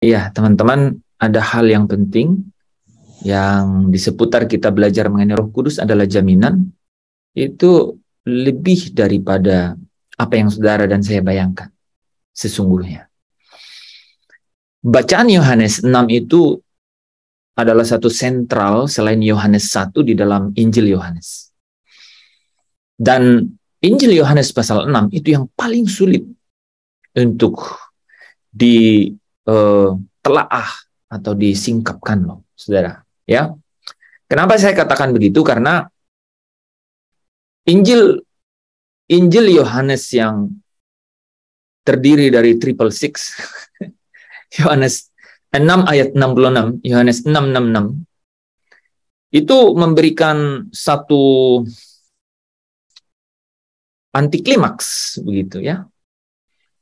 Iya, teman-teman, ada hal yang penting yang di seputar kita belajar mengenai Roh Kudus adalah jaminan itu lebih daripada apa yang saudara dan saya bayangkan sesungguhnya. Bacaan Yohanes 6 itu adalah satu sentral selain Yohanes 1 di dalam Injil Yohanes. Dan Injil Yohanes pasal 6 itu yang paling sulit untuk ditelaah atau disingkapkan loh, saudara. Ya, kenapa saya katakan begitu? Karena Injil Yohanes yang terdiri dari triple six, Yohanes 6 ayat 66, Yohanes 6:66, itu memberikan satu anti klimaks begitu ya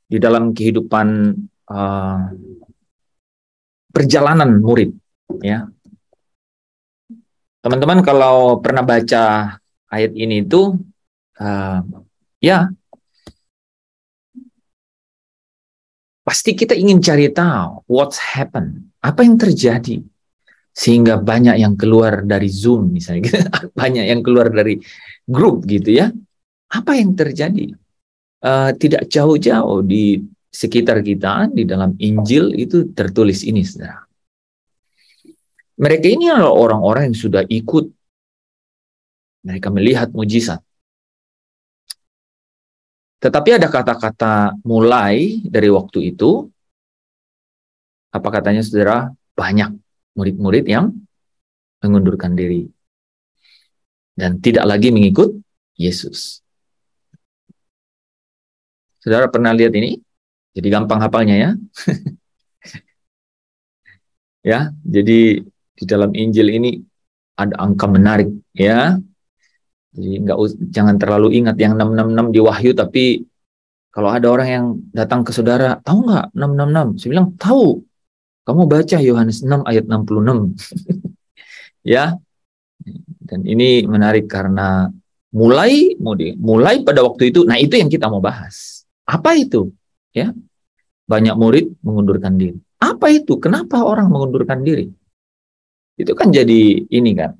di dalam kehidupan perjalanan murid ya. Teman-teman kalau pernah baca ayat ini itu ya pasti kita ingin cari tahu what's happened, apa yang terjadi sehingga banyak yang keluar dari Zoom misalnya, banyak yang keluar dari grup gitu ya. Apa yang terjadi? Tidak jauh-jauh di sekitar kita di dalam Injil itu tertulis ini, saudara. Mereka ini adalah orang-orang yang sudah ikut. Mereka melihat mujizat. Tetapi ada kata-kata mulai dari waktu itu. Apa katanya, saudara? Banyak murid-murid yang mengundurkan diri. Dan tidak lagi mengikut Yesus. Saudara pernah lihat ini? Jadi gampang hafalnya ya. Ya, jadi di dalam Injil ini ada angka menarik ya. Jadi jangan terlalu ingat yang 666 di Wahyu, tapi kalau ada orang yang datang ke saudara, tahu nggak 666? Saya bilang, tahu. Kamu baca Yohanes 6 ayat 66. Ya. Dan ini menarik karena mulai pada waktu itu, nah itu yang kita mau bahas. Apa itu? Ya. Banyak murid mengundurkan diri. Apa itu? Kenapa orang mengundurkan diri? Itu kan jadi ini kan.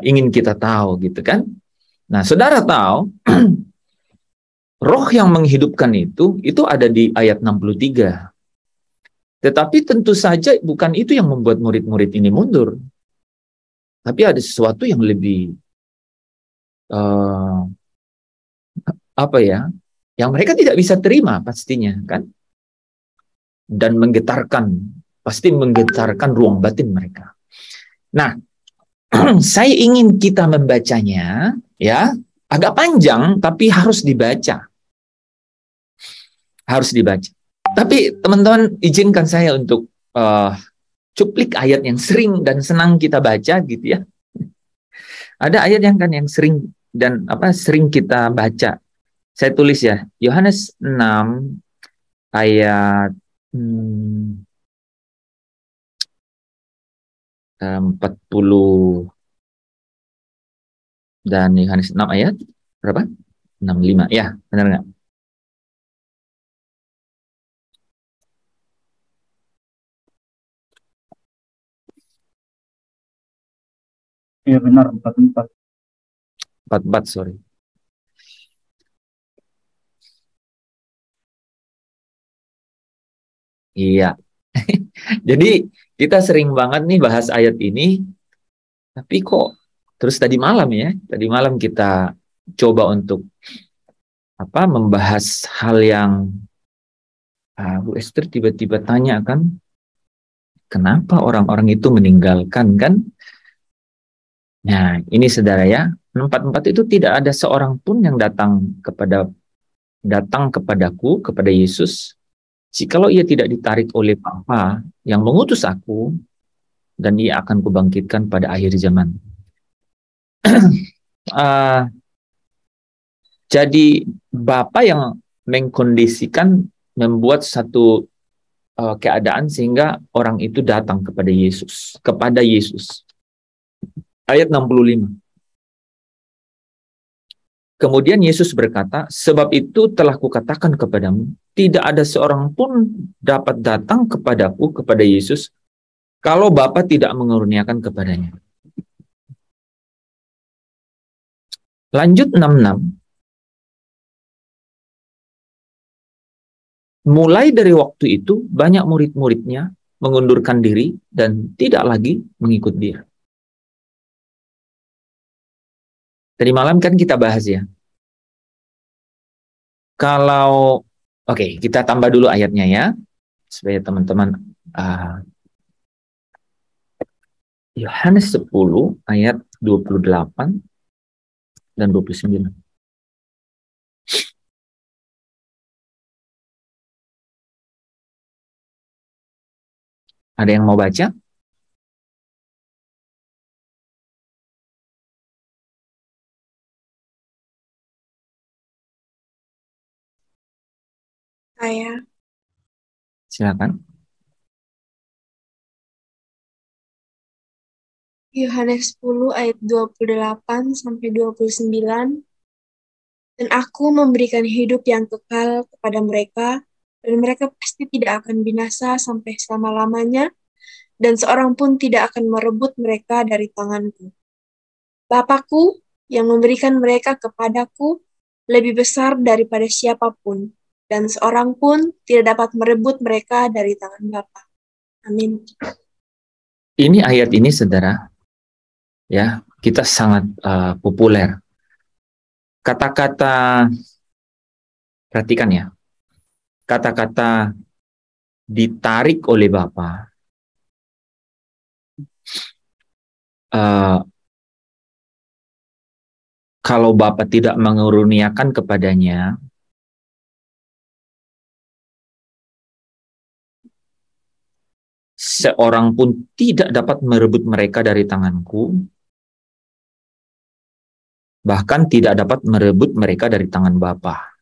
Ingin kita tahu gitu kan. Nah, saudara tahu roh yang menghidupkan itu ada di ayat 63. Tetapi tentu saja bukan itu yang membuat murid-murid ini mundur. Tapi ada sesuatu yang lebih apa ya? Yang mereka tidak bisa terima pastinya kan. Dan pasti menggetarkan ruang batin mereka. Nah, saya ingin kita membacanya ya, agak panjang tapi harus dibaca. Harus dibaca. Tapi teman-teman izinkan saya untuk cuplik ayat yang sering dan senang kita baca gitu ya. Ada ayat yang sering dan sering kita baca. Saya tulis ya, Yohanes 6 ayat 40 dan Yohanes 6 ayat berapa? 65. Ya, benar nggak? Iya benar, 44. 44, sorry. Iya. Jadi kita sering banget nih bahas ayat ini, tapi kok terus tadi malam kita coba untuk membahas hal yang Bu Esther tiba-tiba tanya kan, kenapa orang-orang itu meninggalkan kan? Nah, ini saudara ya, 44 itu tidak ada seorang pun yang datang kepadaku, kepada Yesus, jikalau ia tidak ditarik oleh Bapa yang mengutus aku, dan ia akan kubangkitkan pada akhir zaman. Jadi Bapa yang mengkondisikan, membuat satu keadaan sehingga orang itu datang kepada Yesus. Ayat 65. Kemudian Yesus berkata, sebab itu telah kukatakan kepadamu, tidak ada seorang pun dapat datang kepadaku, kepada Yesus, kalau Bapa tidak mengaruniakan kepadanya. Lanjut 66. Mulai dari waktu itu, banyak murid-muridnya mengundurkan diri dan tidak lagi mengikut dia. Tadi malam kan kita bahas ya. Kalau, oke, kita tambah dulu ayatnya ya, supaya teman-teman. Yohanes 10 ayat 28 dan 29. Ada yang mau baca? Saya. Silakan. Yohanes 10 ayat 28 sampai 29. Dan aku memberikan hidup yang kekal kepada mereka, dan mereka pasti tidak akan binasa sampai selama-lamanya, dan seorang pun tidak akan merebut mereka dari tanganku. Bapakku yang memberikan mereka kepadaku lebih besar daripada siapapun, dan seorang pun tidak dapat merebut mereka dari tangan Bapa. Amin. Ini ayat ini, saudara, ya, kita sangat populer. Kata-kata, perhatikan ya, kata-kata ditarik oleh Bapa, kalau Bapa tidak mengaruniakan kepadanya, seorang pun tidak dapat merebut mereka dari tanganku, bahkan tidak dapat merebut mereka dari tangan Bapa.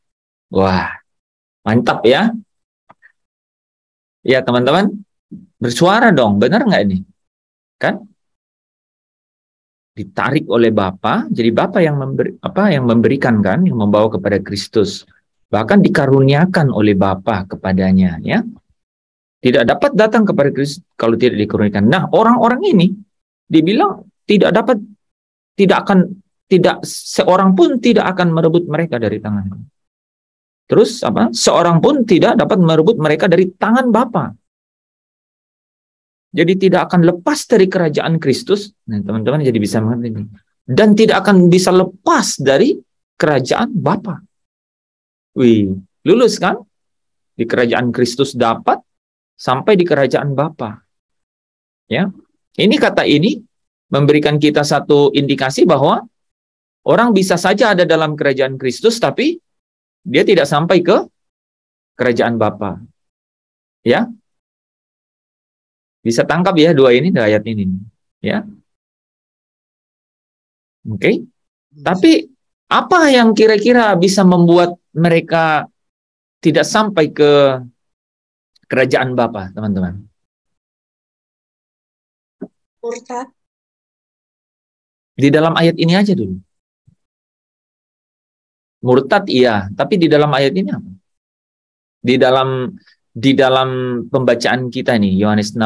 Wah, mantap ya. Ya teman-teman, bersuara dong, benar nggak ini? Kan? Ditarik oleh Bapa, jadi Bapa yang memberikan kan, yang membawa kepada Kristus. Bahkan dikaruniakan oleh Bapa kepadanya, ya. Tidak dapat datang kepada Kristus kalau tidak dikaruniakan. Nah, orang-orang ini dibilang seorang pun tidak akan merebut mereka dari tanganku. Terus apa? Seorang pun tidak dapat merebut mereka dari tangan Bapa. Jadi tidak akan lepas dari kerajaan Kristus. Nah, teman-teman jadi bisa mengerti ini. Dan tidak akan bisa lepas dari kerajaan Bapa. Wih, lulus kan? Di kerajaan Kristus dapat sampai di kerajaan Bapa. Ya. Ini kata ini memberikan kita satu indikasi bahwa orang bisa saja ada dalam kerajaan Kristus tapi dia tidak sampai ke kerajaan Bapa. Ya. Bisa tangkap ya dua ayat ini, ya. Oke. Tapi apa yang kira-kira bisa membuat mereka tidak sampai ke kerajaan Bapa, teman-teman? Murtad. Di dalam ayat ini aja dulu. Murtad iya, tapi di dalam ayat ini apa? Di dalam pembacaan kita nih, Yohanes 6,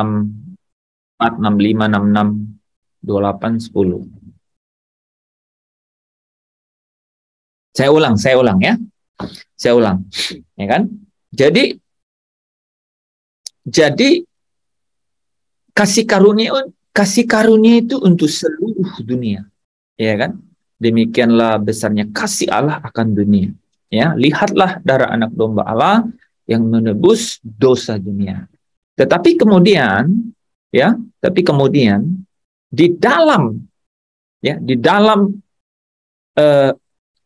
4, 65, 66, 28, 10. Saya ulang ya. Saya ulang. Ya kan? Jadi kasih karunia itu untuk seluruh dunia. Ya kan? Demikianlah besarnya kasih Allah akan dunia. Ya, lihatlah darah anak domba Allah yang menebus dosa dunia. Tetapi kemudian di dalam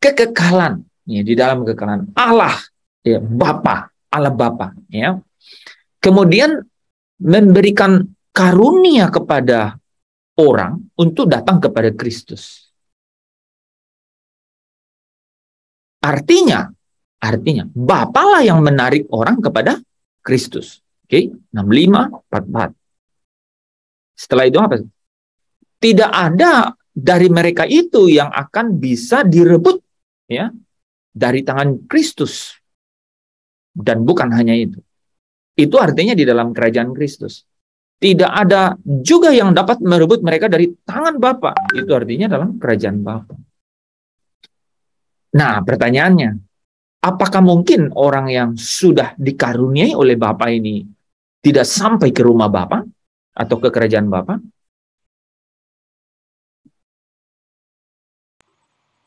kekekalan, ya, di dalam kekekalan Allah, ya, Allah Bapa, ya. Kemudian memberikan karunia kepada orang untuk datang kepada Kristus. Artinya Bapa lah yang menarik orang kepada Kristus. Oke, 65, 44. Setelah itu apa? Tidak ada dari mereka itu yang akan bisa direbut ya, dari tangan Kristus. Dan bukan hanya itu. Itu artinya di dalam kerajaan Kristus. Tidak ada juga yang dapat merebut mereka dari tangan Bapa. Itu artinya dalam kerajaan Bapa. Nah, pertanyaannya, apakah mungkin orang yang sudah dikaruniai oleh Bapa ini tidak sampai ke rumah Bapa atau ke kerajaan Bapa?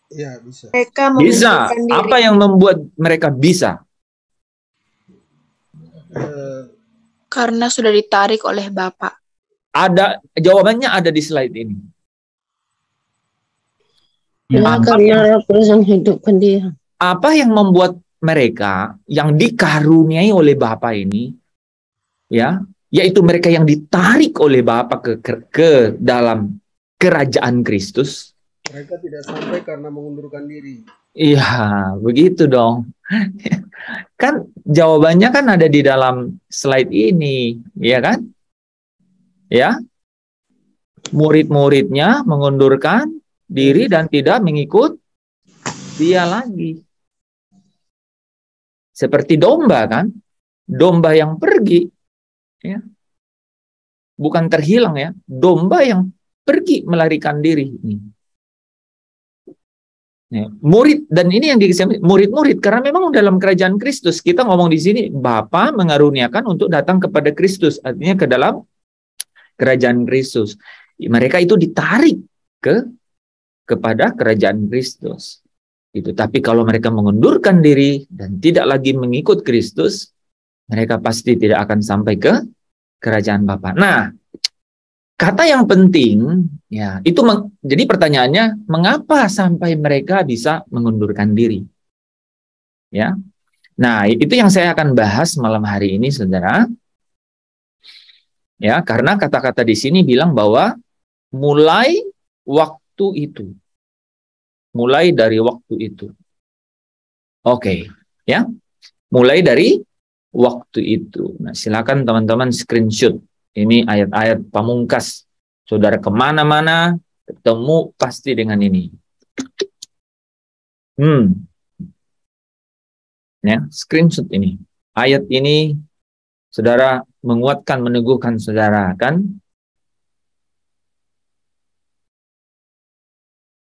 Iya, bisa. Mereka Bisa. mengundurkan diri. Apa yang membuat mereka bisa? Eh, Karena sudah ditarik oleh Bapak. Ada jawabannya, ada di slide ini. Ya, Ya, Apa, karena Roh Kudus menghidupkan dia. apa yang membuat mereka yang dikaruniai oleh Bapa ini, ya, yaitu mereka yang ditarik oleh Bapa ke dalam kerajaan Kristus? mereka tidak sampai karena mengundurkan diri. Iya, begitu dong. Kan jawabannya kan ada di dalam slide ini, ya kan? Ya, murid-muridnya mengundurkan diri dan tidak mengikut dia lagi. Seperti domba kan? Domba yang pergi, ya. Bukan terhilang ya, domba yang pergi melarikan diri. Ya, murid, dan ini yang disebut murid-murid, karena memang dalam kerajaan Kristus, kita ngomong di sini, Bapa mengaruniakan untuk datang kepada Kristus, artinya ke dalam kerajaan Kristus. Mereka itu ditarik kepada kerajaan Kristus. Itu. Tapi kalau mereka mengundurkan diri dan tidak lagi mengikut Kristus, mereka pasti tidak akan sampai ke kerajaan Bapa. Nah, kata yang penting, ya, itu jadi pertanyaannya, mengapa sampai mereka bisa mengundurkan diri? Ya, nah itu yang saya akan bahas malam hari ini, saudara. Ya, karena kata-kata di sini bilang bahwa mulai waktu itu, mulai dari waktu itu. Oke, ya, mulai dari waktu itu. Nah, silakan teman-teman screenshot. Ini ayat-ayat pamungkas. Saudara kemana-mana, ketemu pasti dengan ini. Ya, screenshot ini. Ayat ini, saudara menguatkan, meneguhkan saudara, kan?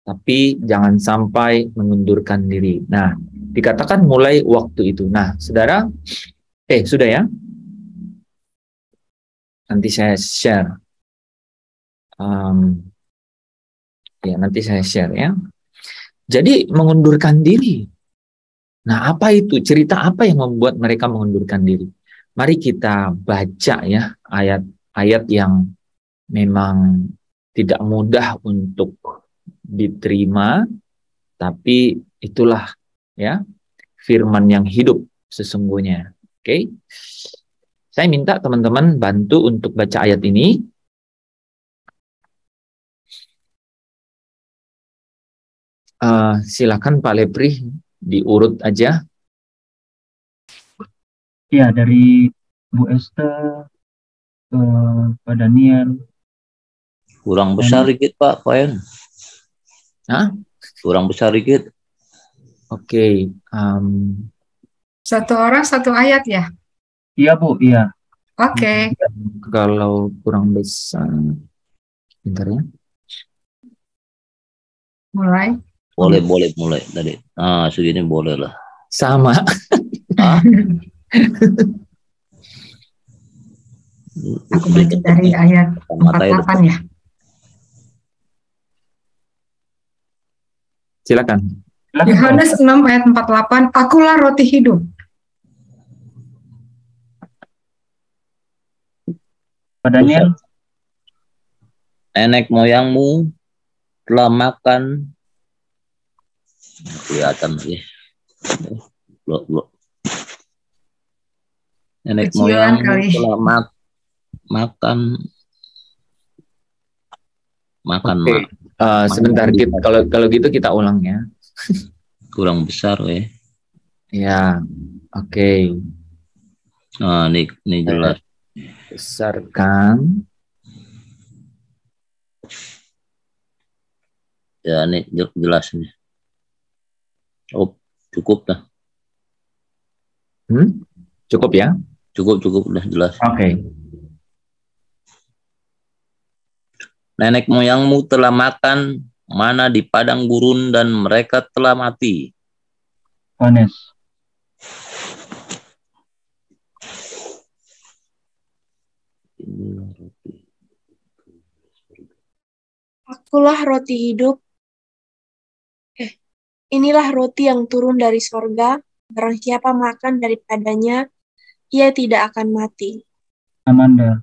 Tapi jangan sampai mengundurkan diri. Nah, dikatakan mulai waktu itu. Nah, saudara, sudah ya? Nanti saya share. Ya, nanti saya share ya. Jadi mengundurkan diri. Nah, apa itu? Cerita apa yang membuat mereka mengundurkan diri? Mari kita baca ya ayat-ayat yang memang tidak mudah untuk diterima, tapi itulah ya firman yang hidup sesungguhnya. Oke. Saya minta teman-teman bantu untuk baca ayat ini. Silakan Pak Lepri diurut aja. ya, dari Bu Esther ke Pak Daniel. Kurang besar dikit Pak Koen. Hah? Kurang besar dikit. Oke. Satu orang satu ayat ya? Iya Bu, iya. Oke. Kalau kurang besar, bentar ya. Mulai. Boleh mulai tadi. Nah, segini boleh lah. Sama. Aku baca dari ayat 48 ya. Silakan. Yohanes 6 ayat 48, akulah roti hidup. Pak Daniel. Nenek moyangmu telah makan. Kelihatan lagi. Nenek Kecilan moyangmu kali. telah makan. Oke. Sebentar, kalau gitu kita ulang ya. Kurang besar weh. Ya, oke. Nah, ini jelas. Besarkan. Ya, ini jelas nih. Oh, cukup dah. Cukup ya? Cukup udah jelas. Oke. Nenek moyangmu telah makan mana di padang gurun dan mereka telah mati. Yohanes. Akulah roti hidup. Inilah roti yang turun dari sorga. Barang siapa makan daripadanya, ia tidak akan mati. Amanda.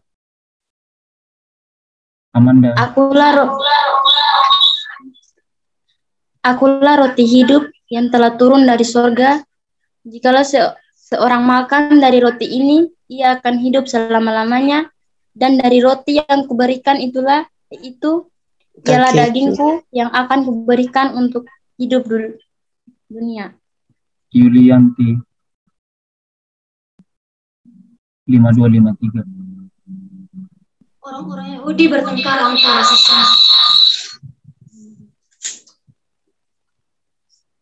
Akulah roti hidup yang telah turun dari sorga. Jikalau seorang makan dari roti ini, ia akan hidup selama-lamanya. Dan dari roti yang kuberikan itu ialah dagingku yang akan kuberikan untuk hidup dunia. Yulianti. 5253. Orang-orang Yahudi bertengkar antara sesama.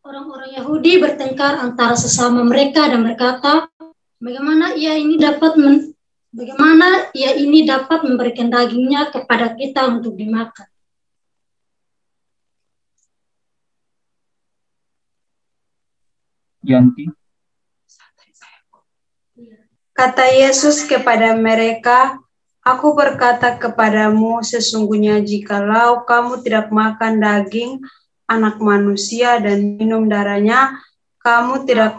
Orang-orang Yahudi bertengkar antara sesama mereka dan berkata, bagaimana ia ini dapat memberikan dagingnya kepada kita untuk dimakan. Yanti. Kata Yesus kepada mereka, Aku berkata kepadamu, sesungguhnya jikalau kamu tidak makan daging anak manusia dan minum darahnya, kamu tidak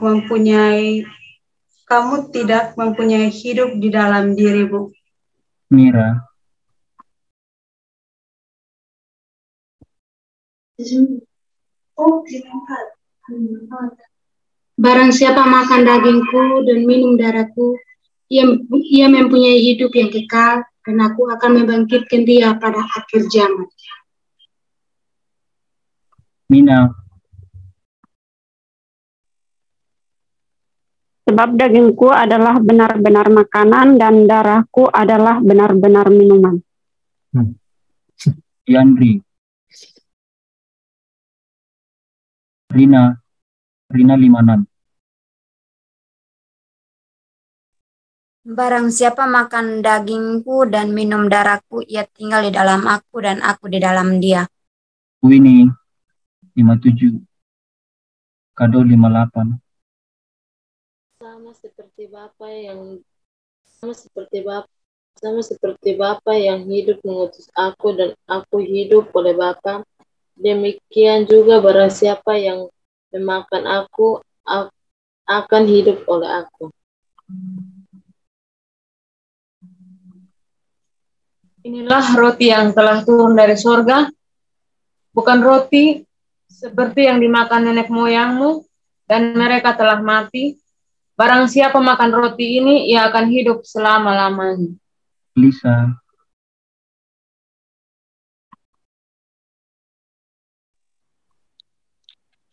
mempunyai hidup di dalam dirimu. Mira. Barang siapa makan dagingku dan minum darahku, ia mempunyai hidup yang kekal, dan aku akan membangkitkan dia pada akhir zaman. Mina. Sebab dagingku adalah benar-benar makanan dan darahku adalah benar-benar minuman. Yandri. Rina 56. Barang siapa makan dagingku dan minum darahku, ia tinggal di dalam aku dan aku di dalam dia. Winnie 57. Kado 58. Sama seperti Bapa yang hidup mengutus aku dan aku hidup oleh Bapa, demikian juga barang siapa yang memakan aku akan hidup oleh aku. Inilah roti yang telah turun dari sorga, bukan roti seperti yang dimakan nenek moyangmu, dan mereka telah mati. Barang siapa makan roti ini, ia akan hidup selama-lamanya. Lisa.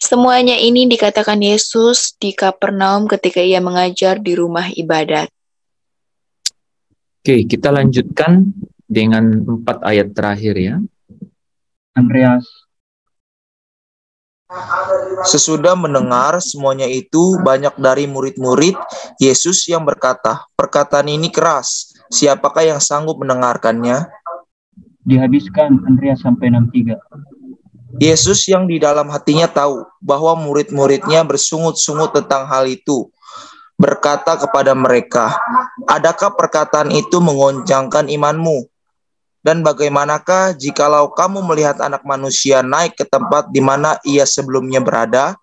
Semuanya ini dikatakan Yesus di Kapernaum ketika ia mengajar di rumah ibadat. Oke, kita lanjutkan dengan 4 ayat terakhir ya. Andreas. Sesudah mendengar semuanya itu, banyak dari murid-murid Yesus yang berkata, perkataan ini keras, siapakah yang sanggup mendengarkannya? Dihabiskan Andreas sampai 63. Yesus yang di dalam hatinya tahu bahwa murid-muridnya bersungut-sungut tentang hal itu, berkata kepada mereka, adakah perkataan itu mengoncangkan imanmu? Dan bagaimanakah jikalau kamu melihat anak manusia naik ke tempat di mana ia sebelumnya berada?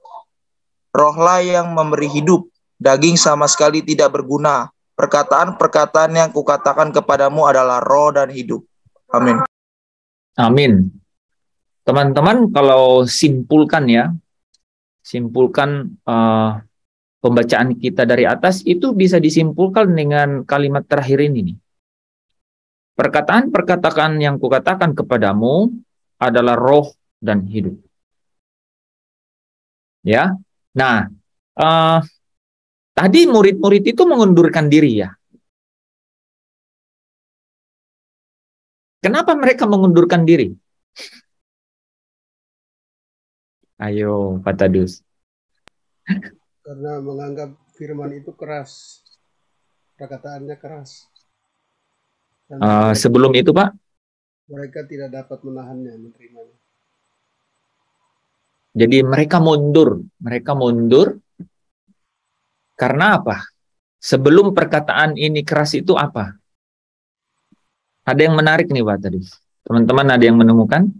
Rohlah yang memberi hidup, daging sama sekali tidak berguna. Perkataan-perkataan yang kukatakan kepadamu adalah roh dan hidup. Amin. Amin. Teman-teman, kalau simpulkan pembacaan kita dari atas itu bisa disimpulkan dengan kalimat terakhir ini nih. Perkataan-perkataan yang kukatakan kepadamu adalah roh dan hidup. Ya, nah, tadi murid-murid itu mengundurkan diri ya. Kenapa mereka mengundurkan diri? Ayo, Pak Tadus. Karena menganggap firman itu keras. Perkataannya keras. Dan Sebelum itu, Pak, mereka tidak dapat menahannya, menerimanya. jadi mereka mundur. Mereka mundur karena apa? Sebelum perkataan ini keras itu apa? Ada yang menarik nih, Pak, tadi. Teman-teman ada yang menemukan?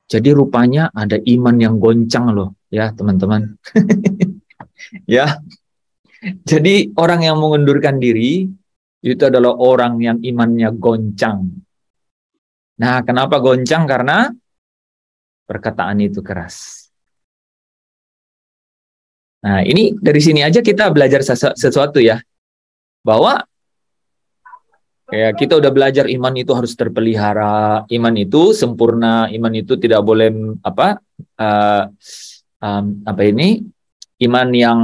Jadi rupanya ada iman yang goncang loh, ya teman-teman. Ya. Jadi orang yang mengundurkan diri itu adalah orang yang imannya goncang. Nah, kenapa goncang? Karena perkataan itu keras. Nah, ini dari sini aja kita belajar sesuatu ya. Bahwa ya kita udah belajar iman itu harus terpelihara, iman itu sempurna, iman itu tidak boleh iman yang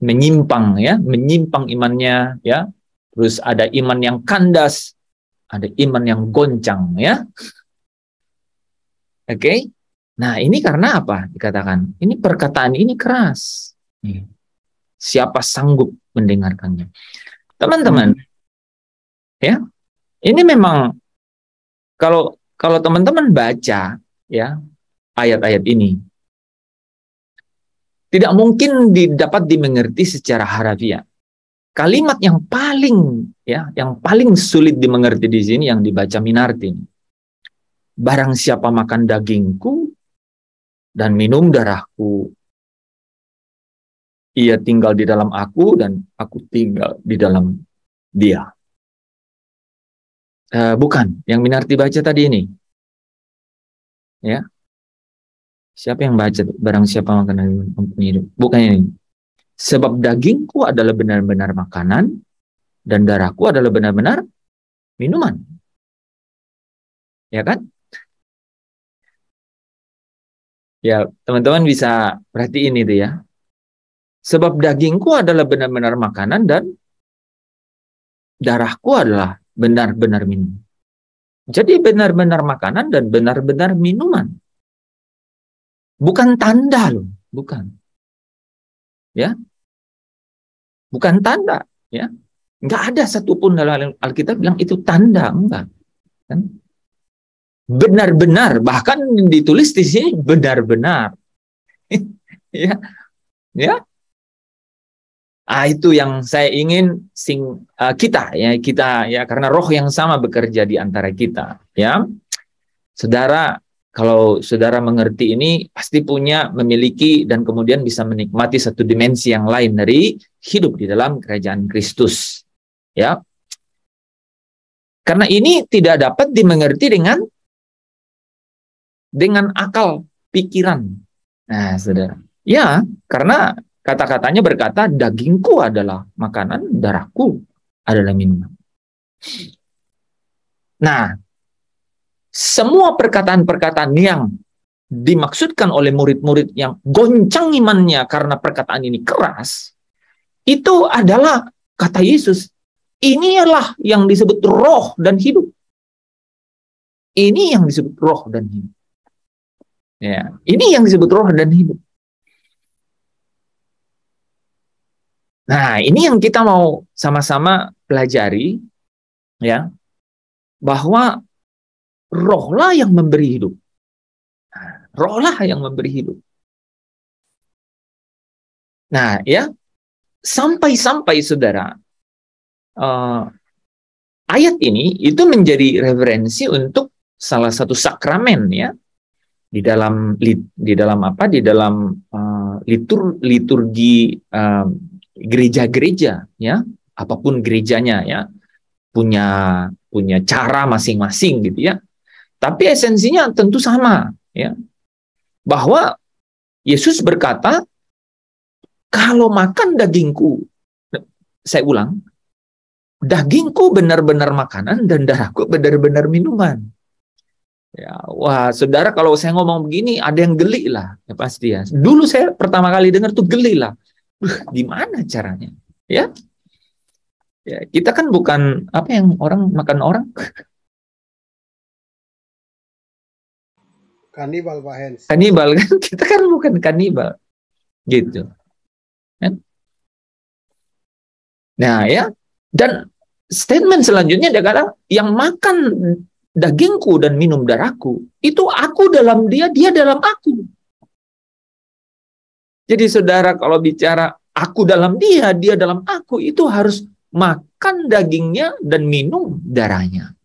menyimpang ya, menyimpang imannya ya. Terus ada iman yang kandas, ada iman yang goncang ya. Oke. Nah, ini karena apa? Dikatakan, ini perkataan ini keras. Siapa sanggup mendengarkannya? Teman-teman, ya. Ini memang kalau teman-teman baca ya ayat-ayat ini, tidak mungkin dapat dimengerti secara harafiah. Kalimat yang paling sulit dimengerti di sini yang dibaca Minarti. Barang siapa makan dagingku dan minum darahku, ia tinggal di dalam aku dan aku tinggal di dalam dia. Bukan, yang Minarti baca tadi ini. Ya. Siapa yang baca? Barang siapa makan dagingku hidup. Bukan ini. Sebab dagingku adalah benar-benar makanan dan darahku adalah benar-benar minuman. Ya kan? Ya, teman-teman bisa perhatiin itu ya. Sebab dagingku adalah benar-benar makanan dan darahku adalah benar-benar minuman. Jadi benar-benar makanan dan benar-benar minuman. Bukan tanda loh, bukan. Ya. Bukan tanda, ya. Enggak ada satupun dalam Alkitab bilang itu tanda, enggak. Kan? Benar-benar, bahkan ditulis di sini benar-benar. Ya. Ya. Itu yang saya ingin kita ya karena roh yang sama bekerja di antara kita, ya. Saudara, kalau saudara mengerti ini pasti memiliki dan kemudian bisa menikmati satu dimensi yang lain dari hidup di dalam kerajaan Kristus, ya. Karena ini tidak dapat dimengerti dengan akal pikiran. Nah, saudara, ya, karena kata-katanya berkata dagingku adalah makanan, darahku adalah minuman. Nah, semua perkataan-perkataan yang dimaksudkan oleh murid-murid yang goncang imannya karena perkataan ini keras, itu adalah kata Yesus. Inilah yang disebut roh dan hidup. Ini yang disebut roh dan hidup. Ya, ini yang disebut roh dan hidup. Nah, ini yang kita mau sama-sama pelajari, ya, bahwa rohlah yang memberi hidup. Rohlah yang memberi hidup. Nah, ya, sampai-sampai saudara, ayat ini itu menjadi referensi untuk salah satu sakramen, ya, di dalam liturgi gereja-gereja, ya, apapun gerejanya, ya, punya cara masing-masing gitu ya. Tapi esensinya tentu sama, ya. Bahwa Yesus berkata, kalau makan dagingku, saya ulang, dagingku benar-benar makanan dan darahku benar-benar minuman. Ya, wah, saudara, kalau saya ngomong begini ada yang geli lah, ya pasti ya. Dulu saya pertama kali dengar tuh geli lah. Gimana caranya? Ya. Ya, kita kan bukan apa yang orang makan orang. Kanibal Pak Hens. Kanibal kan, kita kan bukan kanibal. Gitu. Kan? Nah ya, dan statement selanjutnya dia kata, yang makan dagingku dan minum darahku, itu aku dalam dia, dia dalam aku. Jadi saudara kalau bicara aku dalam dia, dia dalam aku, itu harus makan dagingnya dan minum darahnya.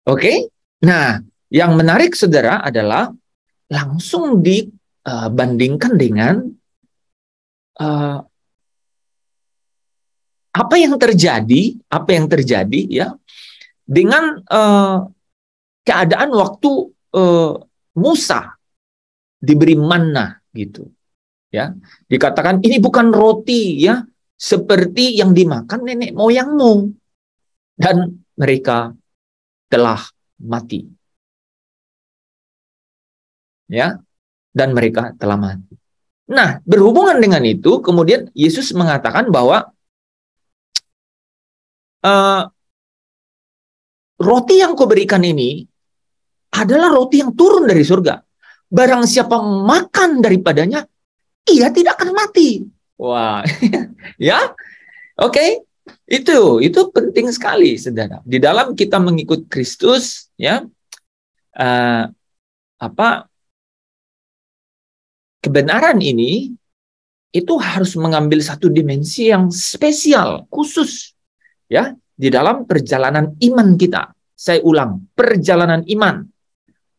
Oke? Nah, yang menarik saudara adalah langsung dibandingkan dengan apa yang terjadi ya dengan keadaan waktu Musa diberi manna gitu ya, dikatakan ini bukan roti ya seperti yang dimakan nenek moyangmu, dan mereka telah mati ya, dan mereka telah mati. Nah, berhubungan dengan itu kemudian Yesus mengatakan bahwa roti yang kuberikan ini adalah roti yang turun dari surga. Barang siapa makan daripadanya, ia tidak akan mati. Wah, ya, oke. Itu penting sekali, saudara. Di dalam kita mengikut Kristus, ya, kebenaran ini itu harus mengambil satu dimensi yang spesial, khusus. Ya, di dalam perjalanan iman kita. Saya ulang, perjalanan iman.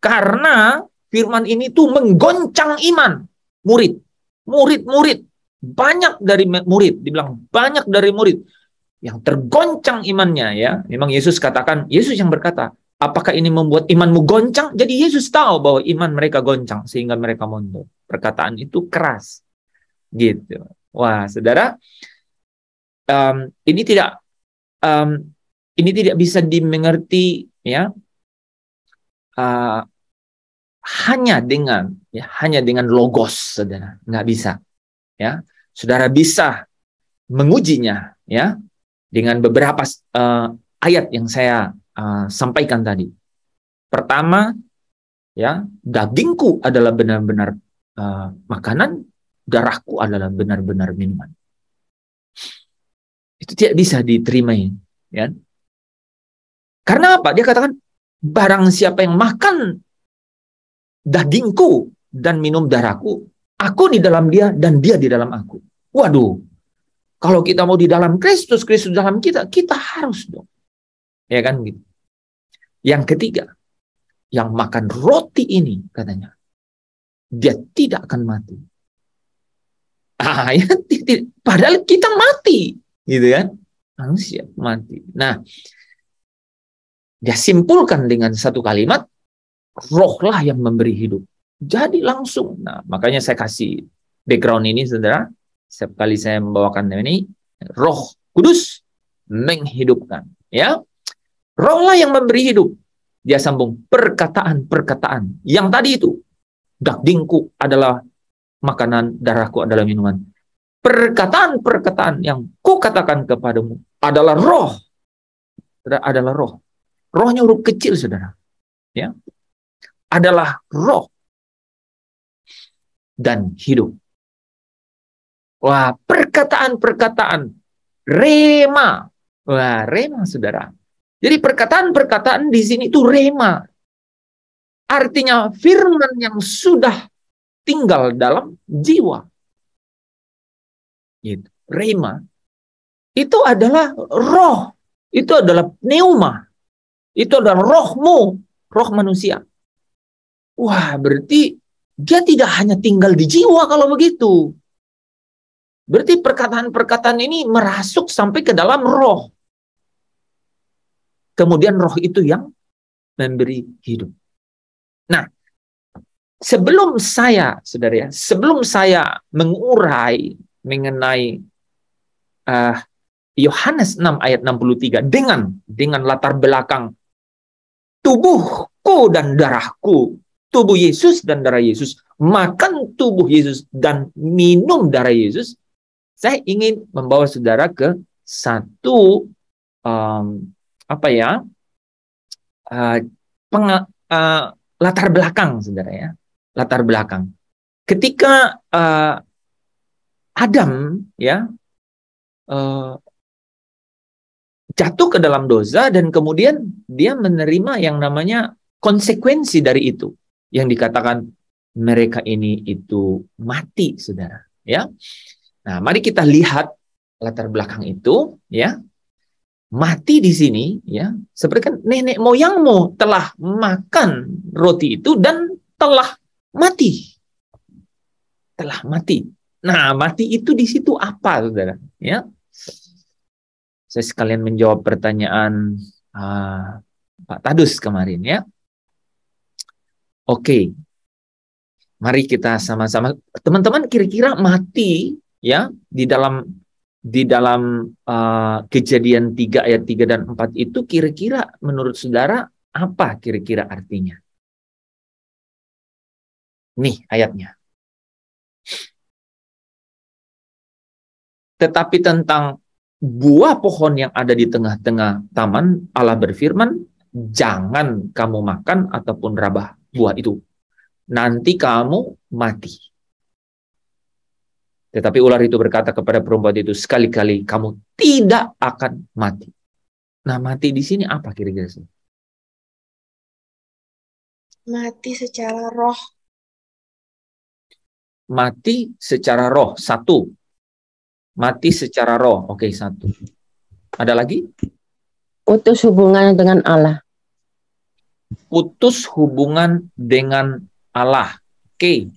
Karena firman ini tuh menggoncang iman murid. Banyak dari murid, dibilang banyak dari murid yang tergoncang imannya ya. Memang Yesus katakan, Yesus yang berkata, apakah ini membuat imanmu goncang? Jadi Yesus tahu bahwa iman mereka goncang sehingga mereka mundur. Perkataan itu keras. Gitu. Wah, saudara, ini tidak bisa dimengerti ya hanya dengan logos, saudara, nggak bisa ya. Saudara bisa mengujinya ya dengan beberapa ayat yang saya sampaikan tadi. Pertama ya, dagingku adalah benar-benar makanan, darahku adalah benar-benar minuman. Itu tidak bisa diterima ya. Karena apa? Dia katakan barang siapa yang makan dagingku dan minum darahku, aku di dalam dia dan dia di dalam aku. Waduh. Kalau kita mau di dalam Kristus, Kristus dalam kita, kita harus dong. Ya kan gitu. Yang ketiga, yang makan roti ini katanya, dia tidak akan mati. Ya, padahal kita mati. Gitu kan, manusia mati. Nah, dia simpulkan dengan satu kalimat, rohlah yang memberi hidup. Jadi langsung. Nah, makanya saya kasih background ini, saudara. Setiap kali saya membawakan ini, Roh Kudus menghidupkan. Ya, rohlah yang memberi hidup. Dia sambung perkataan-perkataan yang tadi itu, dagingku adalah makanan, darahku adalah minuman. Perkataan-perkataan yang kukatakan kepadamu adalah roh. Adalah roh. Rohnya huruf kecil, saudara. Ya. Adalah roh. Dan hidup. Wah, perkataan-perkataan. Rema. Wah, rema, saudara. Jadi perkataan-perkataan di sini itu rema. Artinya firman yang sudah tinggal dalam jiwa. Gitu. Rema itu adalah roh, itu adalah pneuma, itu adalah rohmu, roh manusia. Wah, berarti dia tidak hanya tinggal di jiwa kalau begitu. Berarti perkataan-perkataan ini merasuk sampai ke dalam roh. Kemudian roh itu yang memberi hidup. Nah, sebelum saya, saudara ya, sebelum saya mengurai mengenai Yohanes 6 ayat 63 dengan latar belakang tubuhku dan darahku, tubuh Yesus dan darah Yesus, makan tubuh Yesus dan minum darah Yesus, saya ingin membawa saudara ke satu latar belakang, saudara ya. Latar belakang. Ketika Adam ya jatuh ke dalam dosa dan kemudian dia menerima yang namanya konsekuensi dari itu, yang dikatakan mereka ini itu mati, saudara. Ya, nah mari kita lihat latar belakang itu, ya. Mati di sini, ya, seperti kan nenek moyangmu telah makan roti itu dan telah mati, Nah, mati itu di situ apa, saudara? Ya, saya sekalian menjawab pertanyaan Pak Tadus kemarin, ya. Oke, mari kita sama-sama, teman-teman, kira-kira mati, ya, di dalam Kejadian 3 ayat 3 dan 4 itu kira-kira menurut saudara apa kira-kira artinya? Nih ayatnya. Tetapi tentang buah pohon yang ada di tengah-tengah taman, Allah berfirman, jangan kamu makan ataupun rabah buah itu. Nanti kamu mati. Tetapi ular itu berkata kepada perempuan itu, sekali-kali kamu tidak akan mati. Nah, mati di sini apa kira-kira? Mati secara roh. Mati secara roh, satu. Mati secara roh, oke, satu. Ada lagi? Putus hubungan dengan Allah. Putus hubungan dengan Allah. Oke.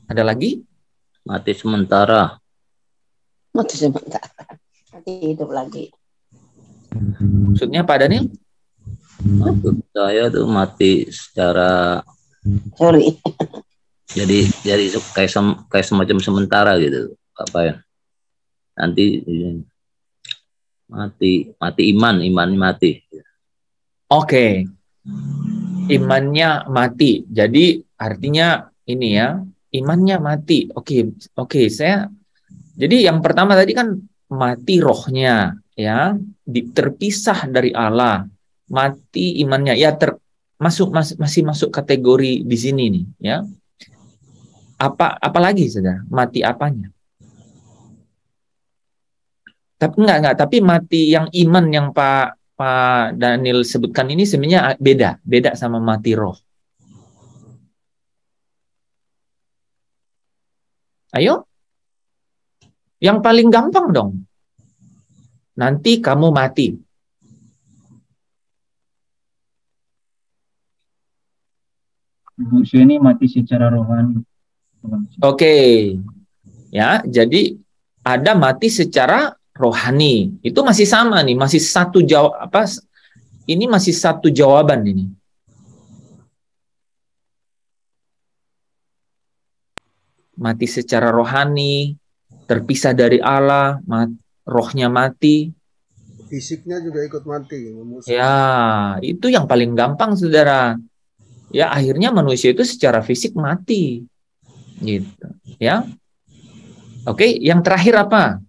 Ada lagi? Mati sementara. Mati sementara. Nanti hidup lagi. Maksudnya Pak Daniel? Maksud saya tuh mati secara. Sorry. Jadi kayak semacam sementara gitu, apa ya? Nanti mati imannya mati. Oke. Imannya mati. Jadi artinya ini ya. Imannya mati. Oke, saya. Jadi yang pertama tadi kan mati rohnya, ya, terpisah dari Allah. Mati imannya, ya, masih masuk kategori di sini nih, ya. Apalagi, saudara? Mati apanya? Tapi enggak, tapi mati yang iman yang Pak Daniel sebutkan ini sebenarnya beda sama mati roh. Ayo, yang paling gampang dong. Nanti kamu mati. Ibu Seni mati secara rohani. Oke, ya, jadi ada mati secara rohani. Itu masih sama nih, masih satu ini masih satu jawaban ini. Mati secara rohani, terpisah dari Allah, rohnya mati. Fisiknya juga ikut mati. Ya, itu yang paling gampang, saudara. Ya, akhirnya manusia itu secara fisik mati. Gitu, ya. Oke, yang terakhir apa?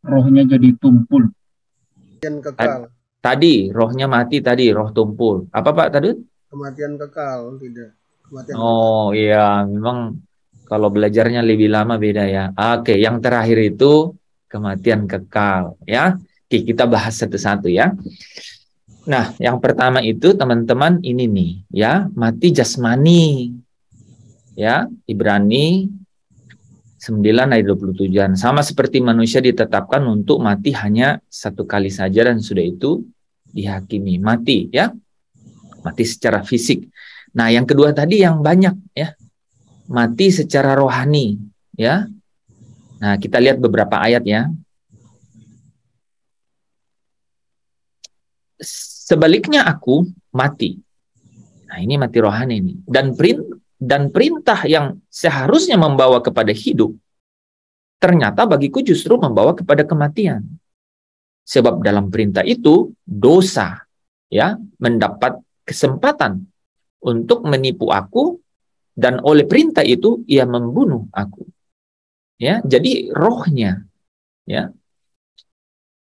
Rohnya jadi tumpul. Kekal. Tadi, rohnya mati tadi, roh tumpul. Apa Pak tadi? Kematian kekal, tidak. Oh iya, memang kalau belajarnya lebih lama beda ya. Oke, yang terakhir itu kematian kekal, ya. Oke, kita bahas satu-satu ya. Nah, yang pertama itu teman-teman ini nih, ya, mati jasmani. Ya, Ibrani 9 ayat 27. Sama seperti manusia ditetapkan untuk mati hanya satu kali saja dan sudah itu dihakimi mati, ya. Mati secara fisik. Nah, yang kedua tadi yang banyak, ya. Mati secara rohani, ya. Nah, kita lihat beberapa ayat ya. Sebaliknya aku mati. Nah, ini mati rohani ini. Dan perintah yang seharusnya membawa kepada hidup, ternyata bagiku justru membawa kepada kematian. Sebab dalam perintah itu dosa, ya, mendapat kesempatan untuk menipu aku, dan oleh perintah itu ia membunuh aku. Ya, jadi rohnya, ya,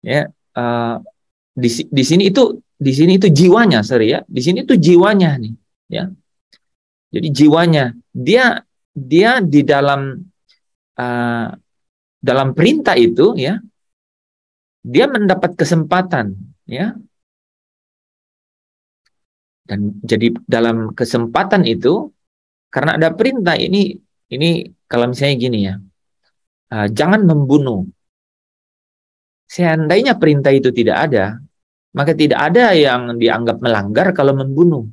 ya, di sini itu di sini itu jiwanya, sorry ya. Di sini itu jiwanya nih, ya. Jadi jiwanya dia di dalam dalam perintah itu, ya, dia mendapat kesempatan, ya. Dan jadi dalam kesempatan itu, karena ada perintah ini kalau misalnya gini ya, jangan membunuh. Seandainya perintah itu tidak ada, maka tidak ada yang dianggap melanggar kalau membunuh.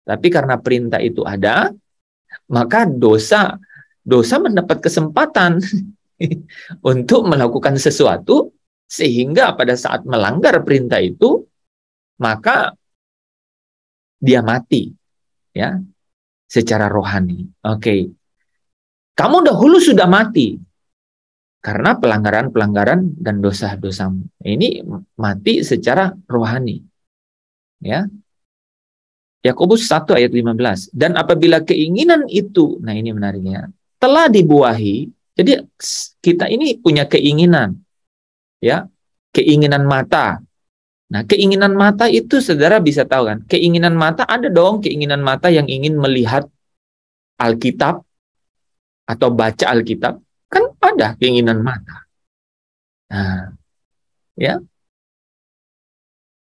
Tapi karena perintah itu ada, maka dosa mendapat kesempatan untuk melakukan sesuatu, sehingga pada saat melanggar perintah itu, maka dia mati, ya, secara rohani. Oke. Kamu dahulu sudah mati karena pelanggaran-pelanggaran dan dosa-dosamu. Ini mati secara rohani. Ya. Yakobus 1 ayat 15. Dan apabila keinginan itu, nah ini menariknya, telah dibuahi, jadi kita ini punya keinginan, ya, keinginan mata. Nah, keinginan mata itu saudara bisa tahu kan, keinginan mata ada dong, keinginan mata yang ingin melihat Alkitab atau baca Alkitab, kan ada keinginan mata. Nah, ya.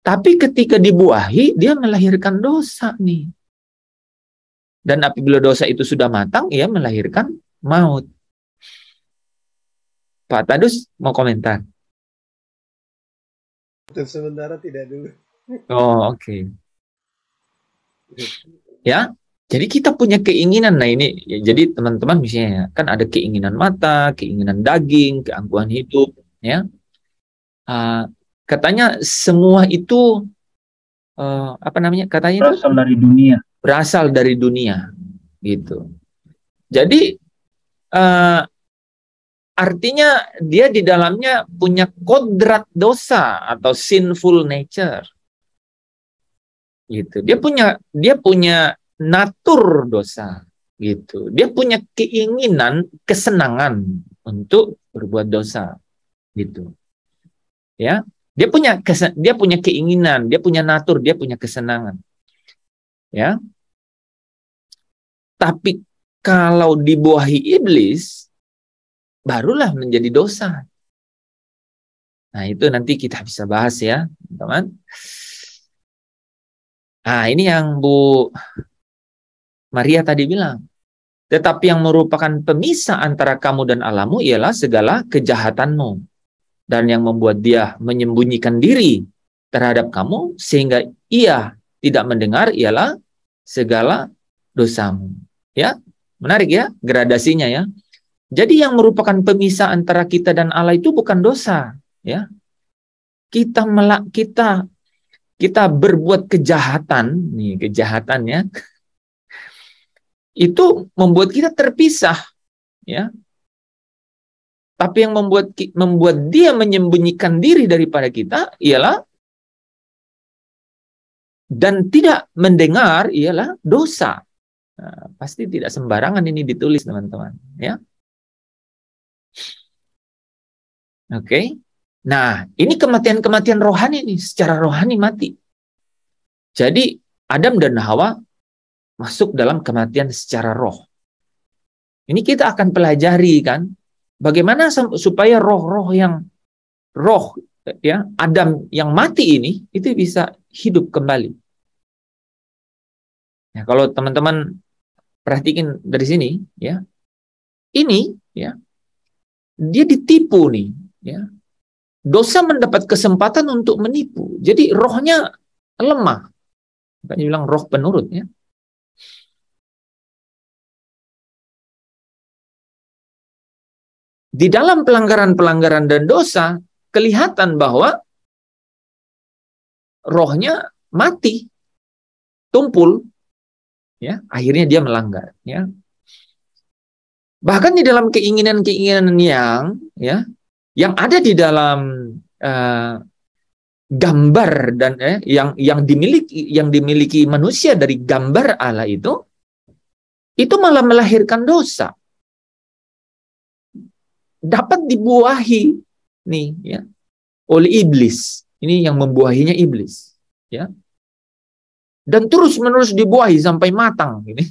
Tapi ketika dibuahi, dia melahirkan dosa nih. Dan apabila dosa itu sudah matang, ia melahirkan maut. Pak Tadus mau komentar? Untuk sementara tidak dulu. Oh, oke. Ya, jadi kita punya keinginan. Nah ini, ya, jadi teman-teman misalnya kan ada keinginan mata, keinginan daging, keangkuhan hidup, ya. Katanya semua itu apa namanya? Katanya berasal dari dunia. Berasal dari dunia, gitu. Jadi artinya dia di dalamnya punya kodrat dosa atau sinful nature, gitu. Dia punya natur dosa, gitu. Dia punya keinginan, kesenangan untuk berbuat dosa, gitu. Ya. Dia punya keinginan, dia punya natur, dia punya kesenangan. Ya. Tapi kalau dibuahi iblis, barulah menjadi dosa. Nah, itu nanti kita bisa bahas ya, teman-teman. Nah, ini yang Bu Maria tadi bilang. Tetapi yang merupakan pemisah antara kamu dan Allahmu ialah segala kejahatanmu. Dan yang membuat dia menyembunyikan diri terhadap kamu sehingga ia tidak mendengar ialah segala dosamu. Ya, menarik ya gradasinya ya. Jadi yang merupakan pemisah antara kita dan Allah itu bukan dosa, ya. Kita berbuat kejahatan, nih kejahatannya itu membuat kita terpisah, ya. Tapi yang membuat dia menyembunyikan diri daripada kita ialah dan tidak mendengar ialah dosa. Nah, pasti tidak sembarangan ini ditulis, teman-teman, ya. Oke. Nah, ini kematian-kematian rohani nih, secara rohani mati. Jadi Adam dan Hawa masuk dalam kematian secara roh. Ini kita akan pelajari kan, bagaimana supaya roh-roh ya Adam yang mati ini itu bisa hidup kembali. Nah, kalau teman-teman perhatikan dari sini, ya, ini, ya, dia ditipu nih, ya. Dosa mendapat kesempatan untuk menipu. Jadi rohnya lemah. Makanya bilang roh penurut, ya. Di dalam pelanggaran-pelanggaran dan dosa, kelihatan bahwa rohnya mati, tumpul, ya, akhirnya dia melanggar, ya. Bahkan di dalam keinginan-keinginan yang ada di dalam gambar dan yang dimiliki manusia dari gambar Allah itu malah melahirkan dosa. Dapat dibuahi nih, ya, oleh iblis. Ini yang membuahinya iblis, ya. Dan terus-menerus dibuahi sampai matang, ini.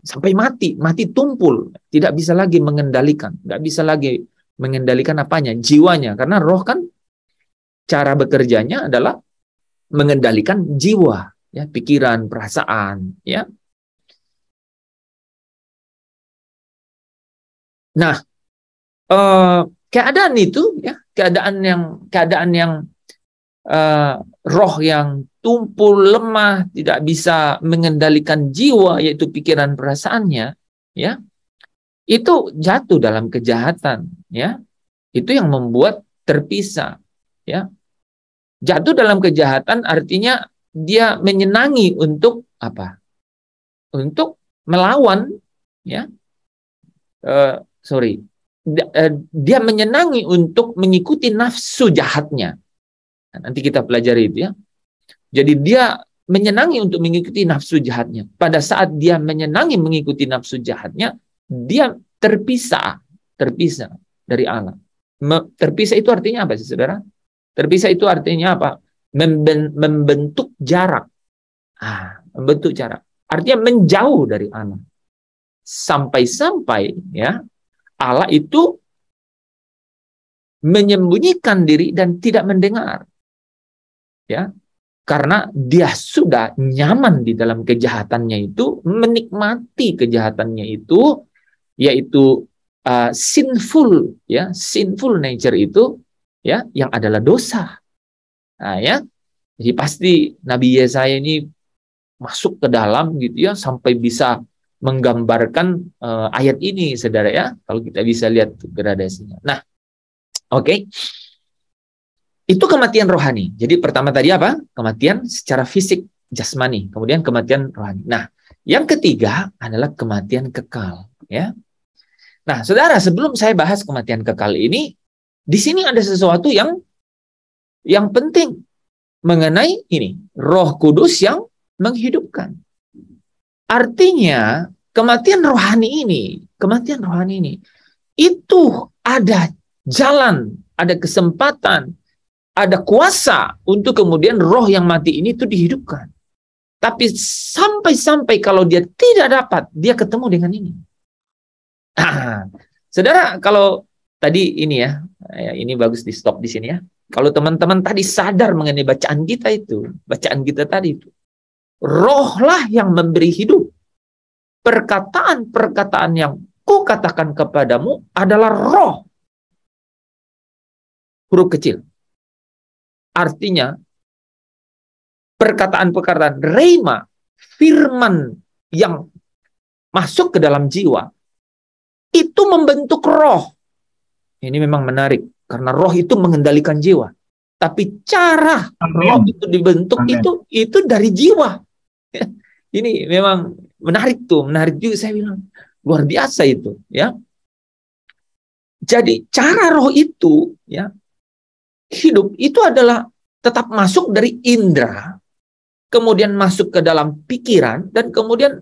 Sampai mati tumpul, tidak bisa lagi mengendalikan, nggak bisa lagi mengendalikan apanya, jiwanya, karena roh kan cara bekerjanya adalah mengendalikan jiwa, ya, pikiran, perasaan, ya. Nah, keadaan itu, ya, keadaan yang roh yang tumpul, lemah, tidak bisa mengendalikan jiwa, yaitu pikiran perasaannya, ya, itu jatuh dalam kejahatan, ya. Itu yang membuat terpisah, ya. Jatuh dalam kejahatan artinya dia menyenangi untuk apa? Untuk melawan, ya. Dia menyenangi untuk mengikuti nafsu jahatnya. Nah, nanti kita pelajari itu, ya. Jadi dia menyenangi untuk mengikuti nafsu jahatnya. Pada saat dia menyenangi mengikuti nafsu jahatnya, dia terpisah dari Allah. Terpisah itu artinya apa sih, saudara? Terpisah itu artinya apa? Membentuk jarak. Membentuk jarak. Artinya menjauh dari Allah. Sampai-sampai, ya, Allah itu menyembunyikan diri dan tidak mendengar. Ya. Karena dia sudah nyaman di dalam kejahatannya itu, menikmati kejahatannya itu, yaitu sinful, ya, sinful nature itu, ya, yang adalah dosa. Nah, ya. Jadi pasti Nabi Yesaya ini masuk ke dalam gitu, ya, sampai bisa menggambarkan ayat ini, saudara, ya, kalau kita bisa lihat gradasinya. Nah, oke. Itu kematian rohani. Jadi pertama tadi apa? Kematian secara fisik, jasmani, kemudian kematian rohani. Nah, yang ketiga adalah kematian kekal, ya. Nah, saudara, sebelum saya bahas kematian kekal ini, di sini ada sesuatu yang penting mengenai ini, Roh Kudus yang menghidupkan. Artinya, kematian rohani ini itu ada jalan, ada kesempatan, ada kuasa untuk kemudian roh yang mati ini itu dihidupkan. Tapi sampai-sampai kalau dia tidak dapat, dia ketemu dengan ini. Saudara, kalau tadi ini, ya, ini bagus di stop di sini, ya. Kalau teman-teman tadi sadar mengenai bacaan kita tadi itu, rohlah yang memberi hidup. Perkataan-perkataan yang ku katakan kepadamu adalah roh. Huruf kecil. Artinya, perkataan-perkataan rema, firman yang masuk ke dalam jiwa, itu membentuk roh. Ini memang menarik, karena roh itu mengendalikan jiwa. Tapi cara roh itu dibentuk itu dari jiwa. Ini memang menarik juga, saya bilang. Luar biasa itu, ya. Jadi cara roh itu, ya, hidup itu adalah tetap masuk dari indera, kemudian masuk ke dalam pikiran, dan kemudian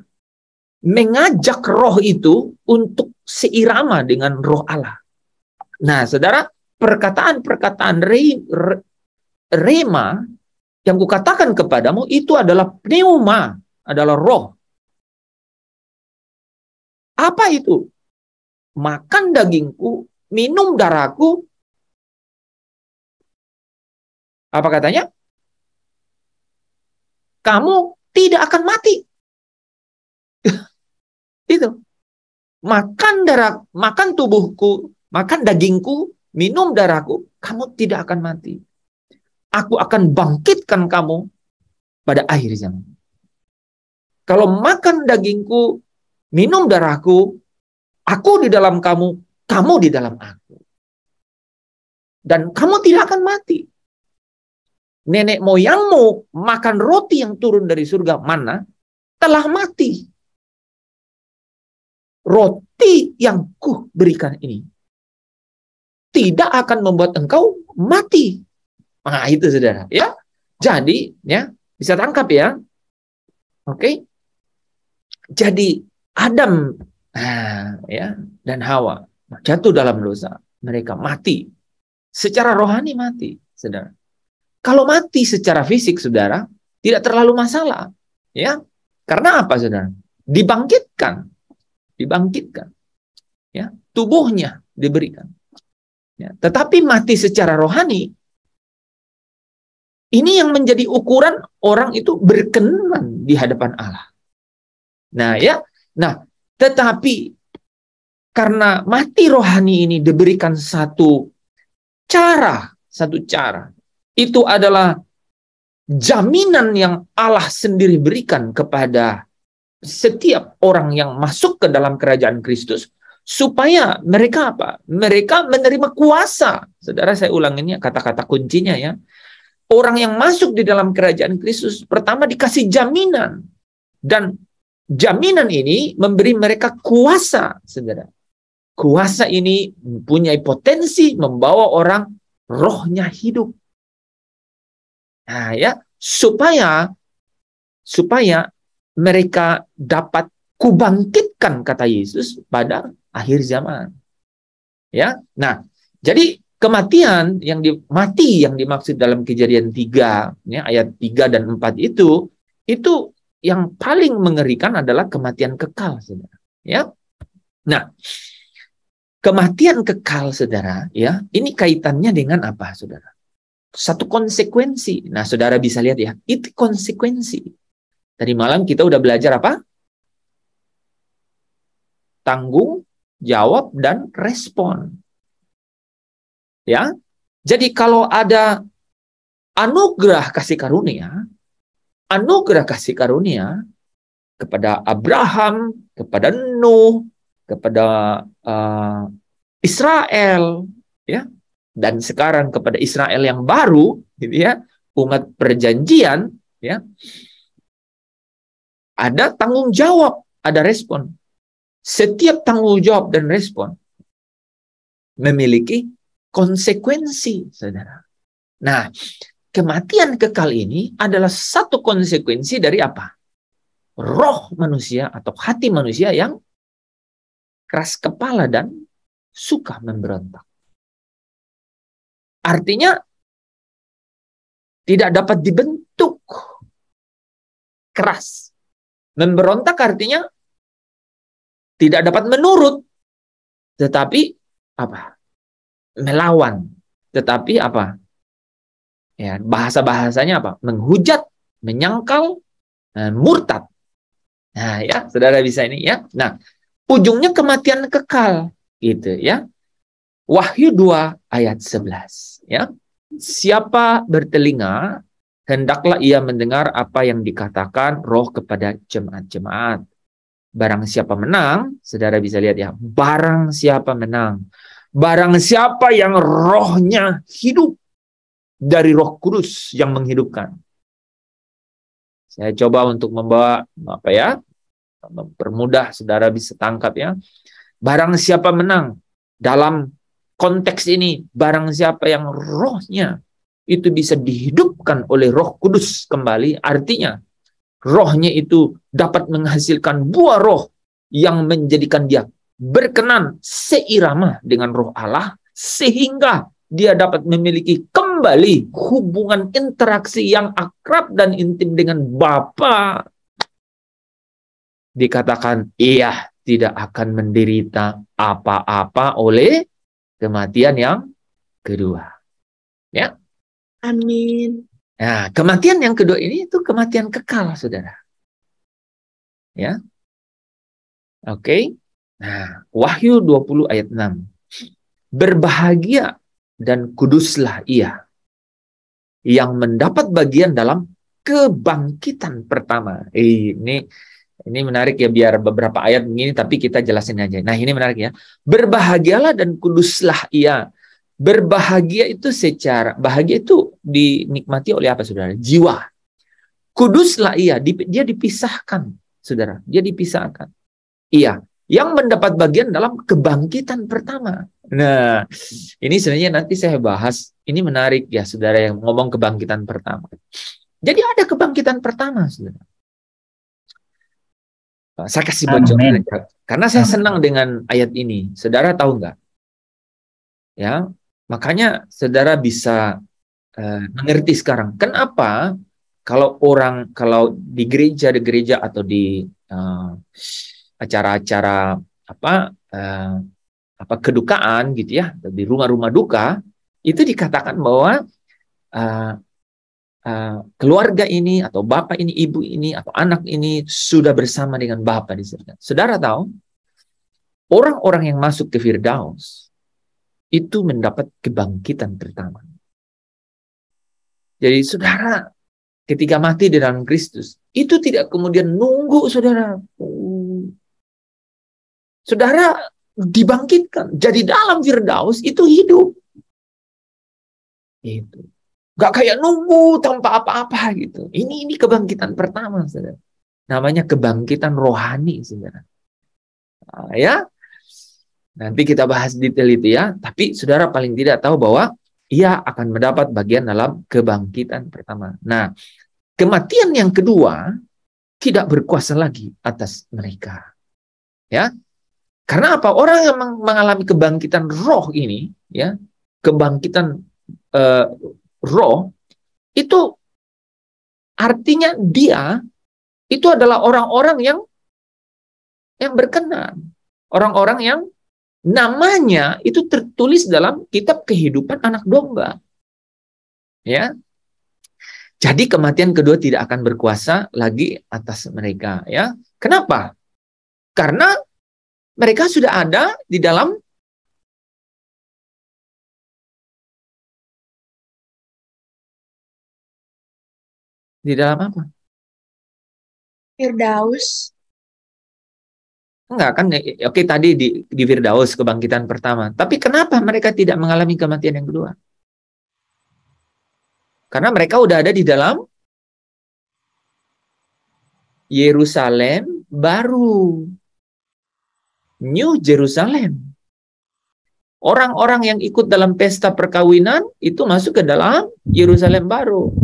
mengajak roh itu untuk seirama dengan roh Allah. Nah, saudara, perkataan-perkataan rema yang kukatakan kepadamu itu adalah pneuma, adalah roh. Apa itu? Makan dagingku, minum darahku. Apa katanya? Kamu tidak akan mati. Itu. Makan tubuhku, makan dagingku, minum darahku, kamu tidak akan mati. Aku akan bangkitkan kamu pada akhir zaman. Kalau makan dagingku, minum darahku, aku di dalam kamu, kamu di dalam aku. Dan kamu tidak akan mati. Nenek moyangmu makan roti yang turun dari surga, mana, telah mati. Roti yang ku berikan ini tidak akan membuat engkau mati. Nah, itu, saudara, ya. Jadi, ya, bisa tangkap, ya. Oke. Jadi Adam, ya, dan Hawa jatuh dalam dosa. Mereka mati. Secara rohani mati. saudara. Kalau mati secara fisik, saudara, tidak terlalu masalah, ya. Karena apa, saudara? Dibangkitkan, ya, tubuhnya diberikan. Ya. Tetapi mati secara rohani, ini yang menjadi ukuran orang itu berkenan di hadapan Allah. Nah, ya, tetapi karena mati rohani ini diberikan satu cara, itu adalah jaminan yang Allah sendiri berikan kepada setiap orang yang masuk ke dalam kerajaan Kristus, supaya mereka apa? Mereka menerima kuasa. Saudara, saya ulanginnya, kata-kata kuncinya ya. Orang yang masuk di dalam kerajaan Kristus pertama dikasih jaminan, dan jaminan ini memberi mereka kuasa, saudara. Kuasa ini mempunyai potensi membawa orang rohnya hidup. Nah, ya, supaya mereka dapat kubangkitkan, kata Yesus, pada akhir zaman. Ya. Nah, jadi kematian yang dimaksud dalam Kejadian 3, ya, ayat 3 dan 4 itu yang paling mengerikan adalah kematian kekal, saudara. Ya. Nah, kematian kekal, saudara, ya, ini kaitannya dengan apa, saudara? Satu konsekuensi. Nah, saudara bisa lihat ya, itu konsekuensi. Tadi malam kita udah belajar apa? Tanggung jawab dan respon. Ya. Jadi kalau ada anugerah kasih karunia kepada Abraham, kepada Nuh, kepada Israel, ya, dan sekarang kepada Israel yang baru, gitu ya, umat perjanjian, ya, ada tanggung jawab, ada respon. Setiap tanggung jawab dan respon memiliki konsekuensi, saudara. Nah, kematian kekal ini adalah satu konsekuensi dari apa? Roh manusia atau hati manusia yang keras kepala dan suka memberontak. Artinya tidak dapat dibentuk keras. Memberontak artinya tidak dapat menurut, tetapi apa? Melawan. Tetapi apa? Ya, bahasa-bahasanya apa? Menghujat, menyangkal, murtad. Nah, ya, saudara bisa ini ya. Nah, ujungnya kematian kekal, gitu ya. Wahyu 2 ayat 11, ya. Siapa bertelinga, hendaklah ia mendengar apa yang dikatakan Roh kepada jemaat-jemaat. Barang siapa menang, saudara bisa lihat ya, barang siapa menang, barang siapa yang rohnya hidup dari Roh Kudus yang menghidupkan. Saya coba untuk membawa apa ya, mempermudah saudara bisa tangkap ya. Barang siapa menang, dalam konteks ini, barang siapa yang rohnya itu bisa dihidupkan oleh Roh Kudus kembali, artinya rohnya itu dapat menghasilkan buah roh yang menjadikan dia berkenan seirama dengan roh Allah, sehingga dia dapat memiliki kembali hubungan interaksi yang akrab dan intim dengan Bapa. Dikatakan ia tidak akan menderita apa-apa oleh kematian yang kedua. Ya. Amin. Nah, kematian yang kedua ini itu kematian kekal, saudara. Ya. Oke. Nah, Wahyu 20 ayat 6. Berbahagia dan kuduslah ia yang mendapat bagian dalam kebangkitan pertama. Ini menarik ya, biar beberapa ayat begini tapi kita jelasin aja. Nah, ini menarik ya. Berbahagialah dan kuduslah ia. Berbahagia itu secara, bahagia itu dinikmati oleh apa, saudara? Jiwa. Kuduslah ia, dia dipisahkan, saudara. Dia dipisahkan. Iya, yang mendapat bagian dalam kebangkitan pertama. Nah, ini sebenarnya nanti saya bahas. Ini menarik ya, saudara, yang ngomong kebangkitan pertama. Jadi ada kebangkitan pertama, saudara. Saya kasih bocoran karena saya senang dengan ayat ini. Saudara tahu nggak? Ya, makanya saudara bisa mengerti sekarang. Kenapa kalau di gereja atau di acara-acara kedukaan gitu ya, di rumah-rumah duka, itu dikatakan bahwa keluarga ini atau bapak ini, ibu ini atau anak ini sudah bersama dengan Bapa di surga. Saudara tahu, orang-orang yang masuk ke Firdaus itu mendapat kebangkitan pertama. Jadi saudara ketika mati di dalam Kristus, itu tidak kemudian nunggu saudara. Saudara dibangkitkan. Jadi dalam Firdaus itu hidup. Itu. Gak kayak nunggu tanpa apa-apa gitu. Ini kebangkitan pertama, saudara. Namanya kebangkitan rohani, saudara. Nah, ya. Nanti kita bahas detail itu ya. Tapi saudara paling tidak tahu bahwa ia akan mendapat bagian dalam kebangkitan pertama. Nah, kematian yang kedua tidak berkuasa lagi atas mereka. Ya. Karena apa? Orang yang mengalami kebangkitan roh ini, ya, kebangkitan roh, itu artinya dia itu adalah orang-orang yang berkenan. Orang-orang yang namanya itu tertulis dalam kitab kehidupan anak domba. Ya. Jadi kematian kedua tidak akan berkuasa lagi atas mereka, ya. Kenapa? Karena mereka sudah ada di dalam apa? Firdaus. Enggak kan? Oke, tadi di Firdaus kebangkitan pertama. Tapi kenapa mereka tidak mengalami kematian yang kedua? Karena mereka udah ada di dalam Yerusalem baru. New Jerusalem. Orang-orang yang ikut dalam pesta perkawinan itu masuk ke dalam Yerusalem baru.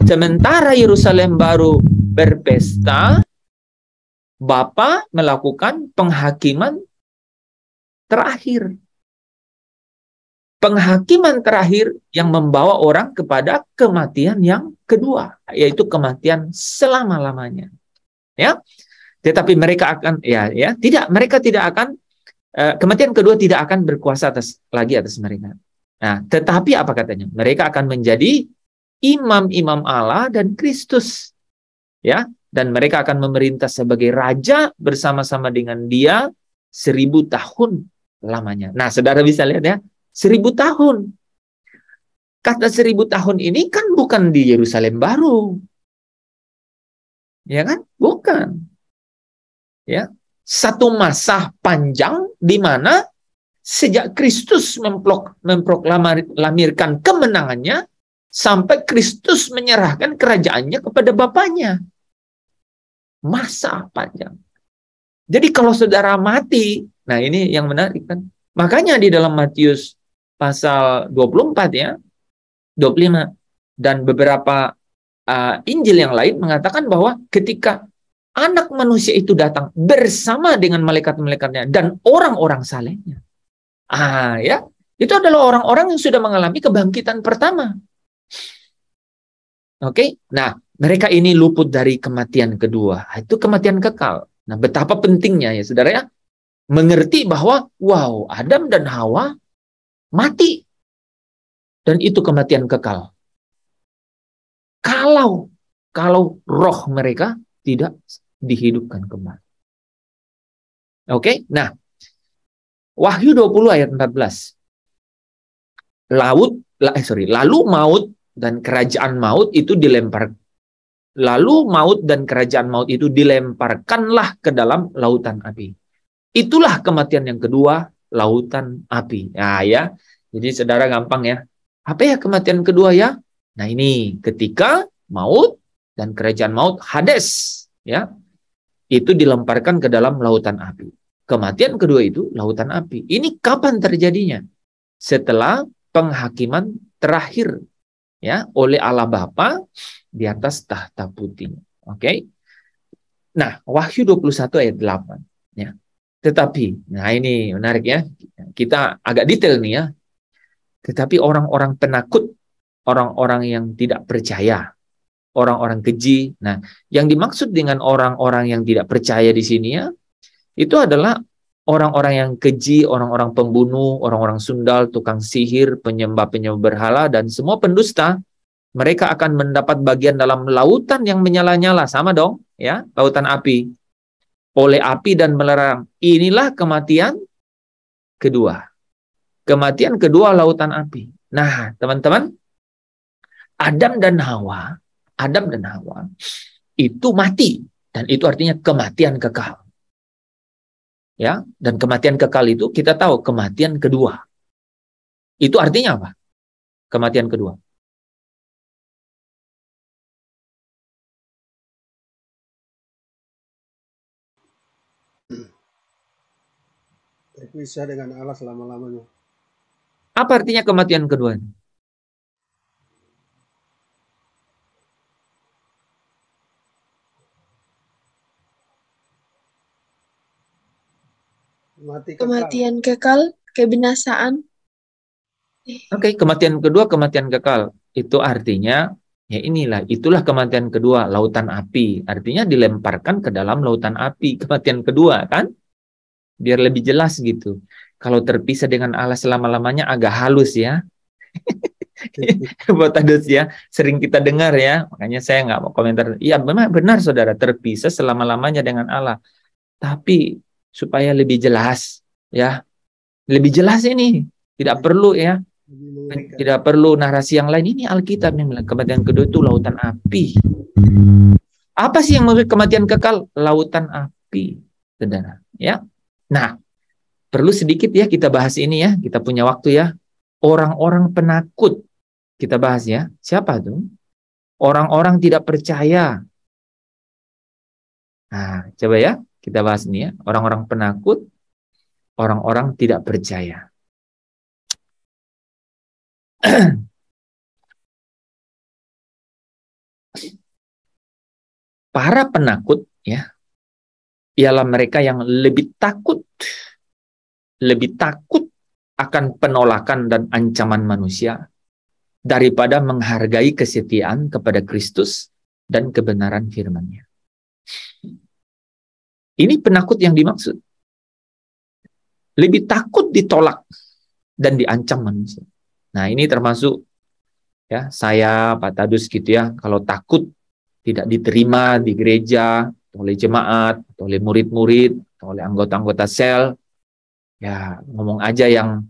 Sementara Yerusalem baru berpesta, Bapa melakukan penghakiman terakhir. Penghakiman terakhir yang membawa orang kepada kematian yang kedua, yaitu kematian selama-lamanya. Ya. Tetapi mereka akan mereka tidak akan kematian kedua tidak akan berkuasa lagi atas mereka. Nah, tetapi apa katanya? Mereka akan menjadi imam-imam Allah dan Kristus. Ya, dan mereka akan memerintah sebagai raja bersama-sama dengan Dia 1000 tahun lamanya. Nah, saudara bisa lihat ya, 1000 tahun. Kata 1000 tahun ini kan bukan di Yerusalem baru. Ya kan? Bukan. Ya, satu masa panjang di mana sejak Kristus memproklamirkan kemenangannya sampai Kristus menyerahkan kerajaannya kepada Bapaknya. Masa panjang. Jadi kalau saudara mati, nah ini yang menarik kan. Makanya di dalam Matius pasal 24 ya, 25 dan beberapa Injil yang lain mengatakan bahwa ketika Anak manusia itu datang bersama dengan malaikat-malaikatnya dan orang-orang salehnya. Ya, itu adalah orang-orang yang sudah mengalami kebangkitan pertama. Oke, nah mereka ini luput dari kematian kedua. Itu kematian kekal. Nah, betapa pentingnya ya saudara ya, mengerti bahwa wow, Adam dan Hawa mati. Dan itu kematian kekal. Kalau roh mereka tidak dihidupkan kembali. Oke, nah Wahyu 20 ayat 14. Lalu maut dan kerajaan maut itu dilemparkanlah ke dalam lautan api. Itulah kematian yang kedua, lautan api. Nah ya, jadi saudara gampang ya. Apa ya kematian kedua ya? Nah ini ketika maut dan kerajaan maut, Hades, ya, itu dilemparkan ke dalam lautan api. Kematian kedua itu lautan api. Ini kapan terjadinya? Setelah penghakiman terakhir, ya, oleh Allah Bapa di atas tahta putih. Oke. Nah, Wahyu 21 ayat 8, ya. Tetapi, nah ini menarik ya. Kita agak detail nih ya. Tetapi orang-orang penakut orang-orang yang tidak percaya, orang-orang keji. Nah, yang dimaksud dengan orang-orang yang tidak percaya di sini ya, itu adalah orang-orang yang keji, orang-orang pembunuh, orang-orang sundal, tukang sihir, penyembah-penyembah berhala, dan semua pendusta. Mereka akan mendapat bagian dalam lautan yang menyala-nyala. Sama dong, ya, lautan api. Oleh api dan melerang. Inilah kematian kedua. Kematian kedua lautan api. Nah, teman-teman, Adam dan Hawa itu mati, dan itu artinya kematian kekal. Ya, dan kematian kekal itu kita tahu kematian kedua. Itu artinya apa? Kematian kedua. Terpisah dengan Allah selama-lamanya. Apa artinya kematian kedua? Kematian kekal, kebinasaan. Oke, kematian kedua, kematian kekal. Itu artinya, ya itulah kematian kedua, lautan api. Artinya dilemparkan ke dalam lautan api, kematian kedua, kan? Biar lebih jelas gitu. Kalau terpisah dengan Allah selama-lamanya agak halus ya. Buat Tadus ya, sering kita dengar ya. Makanya saya nggak mau komentar. Iya, memang benar saudara, terpisah selama-lamanya dengan Allah. Tapi supaya lebih jelas ya, lebih jelas ini, tidak perlu ya, tidak perlu narasi yang lain. Ini Alkitab yang bilang kematian kedua itu lautan api. Apa sih yang maksud kematian kekal? Lautan api, saudara ya. Nah, perlu sedikit ya kita bahas ini ya, kita punya waktu ya. Orang-orang penakut kita bahas ya. Siapa tuh? Orang-orang tidak percaya. Nah, coba ya kita bahas ini ya, orang-orang penakut, orang-orang tidak percaya. Para penakut ya, ialah mereka yang lebih takut akan penolakan dan ancaman manusia daripada menghargai kesetiaan kepada Kristus dan kebenaran firman-Nya. Ini penakut yang dimaksud. Lebih takut ditolak dan diancam manusia. Nah, ini termasuk ya saya, Pak Tadus gitu ya, kalau takut tidak diterima di gereja, oleh jemaat, oleh murid-murid, oleh anggota-anggota sel, ya ngomong aja yang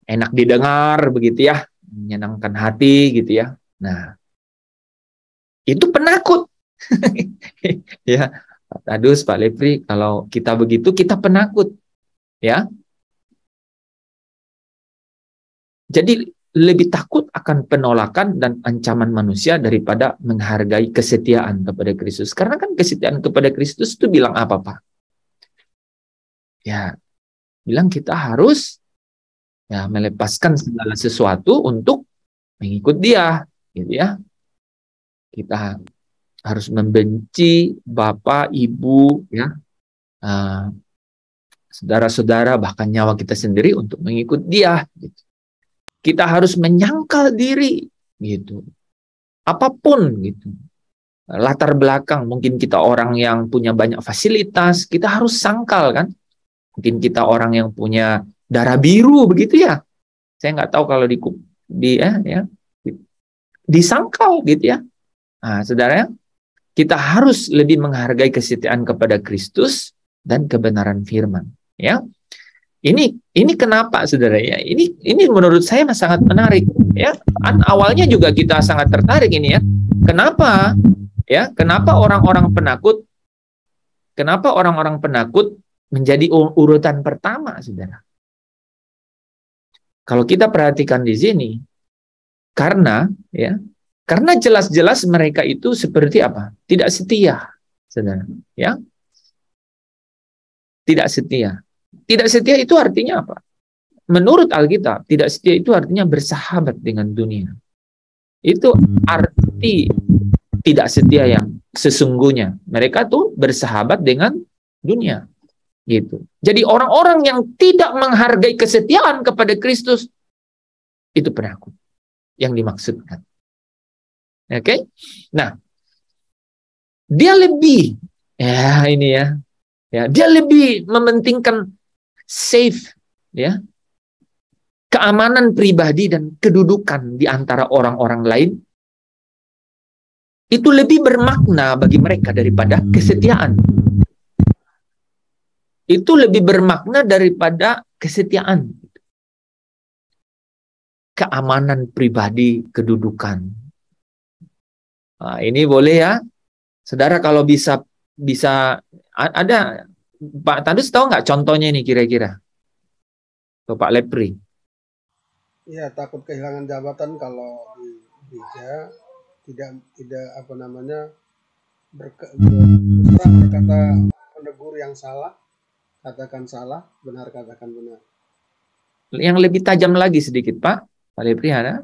enak didengar begitu ya, menyenangkan hati gitu ya. Nah, itu penakut. Ya, Pak Tadus, Pak Lepri, kalau kita begitu kita penakut, ya. Jadi lebih takut akan penolakan dan ancaman manusia daripada menghargai kesetiaan kepada Kristus. Karena kan kesetiaan kepada Kristus itu bilang apa, Pak? Ya, bilang kita harus ya melepaskan segala sesuatu untuk mengikut Dia, gitu ya. Kita harus membenci bapak, ibu, ya, saudara-saudara, bahkan nyawa kita sendiri untuk mengikut Dia. Gitu. Kita harus menyangkal diri, gitu. Apapun, gitu. Latar belakang, mungkin kita orang yang punya banyak fasilitas, kita harus sangkal, kan? Mungkin kita orang yang punya darah biru, begitu ya. Saya nggak tahu kalau disangkal, gitu ya. Nah, saudara, kita harus lebih menghargai kesetiaan kepada Kristus dan kebenaran firman, ya. Ini kenapa, saudara ya? Ini menurut saya sangat menarik, ya. Awalnya juga kita sangat tertarik ini ya. Kenapa? Ya, kenapa orang-orang penakut? Kenapa orang-orang penakut menjadi urutan pertama, saudara? Kalau kita perhatikan di sini, karena jelas-jelas mereka itu seperti apa? Tidak setia, saudara. Ya, tidak setia. Tidak setia itu artinya apa? Menurut Alkitab, tidak setia itu artinya bersahabat dengan dunia. Itu arti tidak setia yang sesungguhnya. Mereka tuh bersahabat dengan dunia. Gitu. Jadi orang-orang yang tidak menghargai kesetiaan kepada Kristus, itu penakut. yang dimaksudkan. Oke? Nah, dia lebih dia lebih mementingkan safe, ya, keamanan pribadi dan kedudukan di antara orang-orang lain. Itu lebih bermakna bagi mereka daripada kesetiaan. Itu lebih bermakna daripada kesetiaan. Keamanan pribadi, kedudukan. Nah, ini boleh ya, saudara, kalau bisa ada, Pak Tadus tahu nggak contohnya ini kira-kira? Tuh, Pak Lepri. Iya, takut kehilangan jabatan kalau di gereja tidak berkata menegur yang salah, katakan salah, benar katakan benar. Yang lebih tajam lagi sedikit, Pak Lepri ada?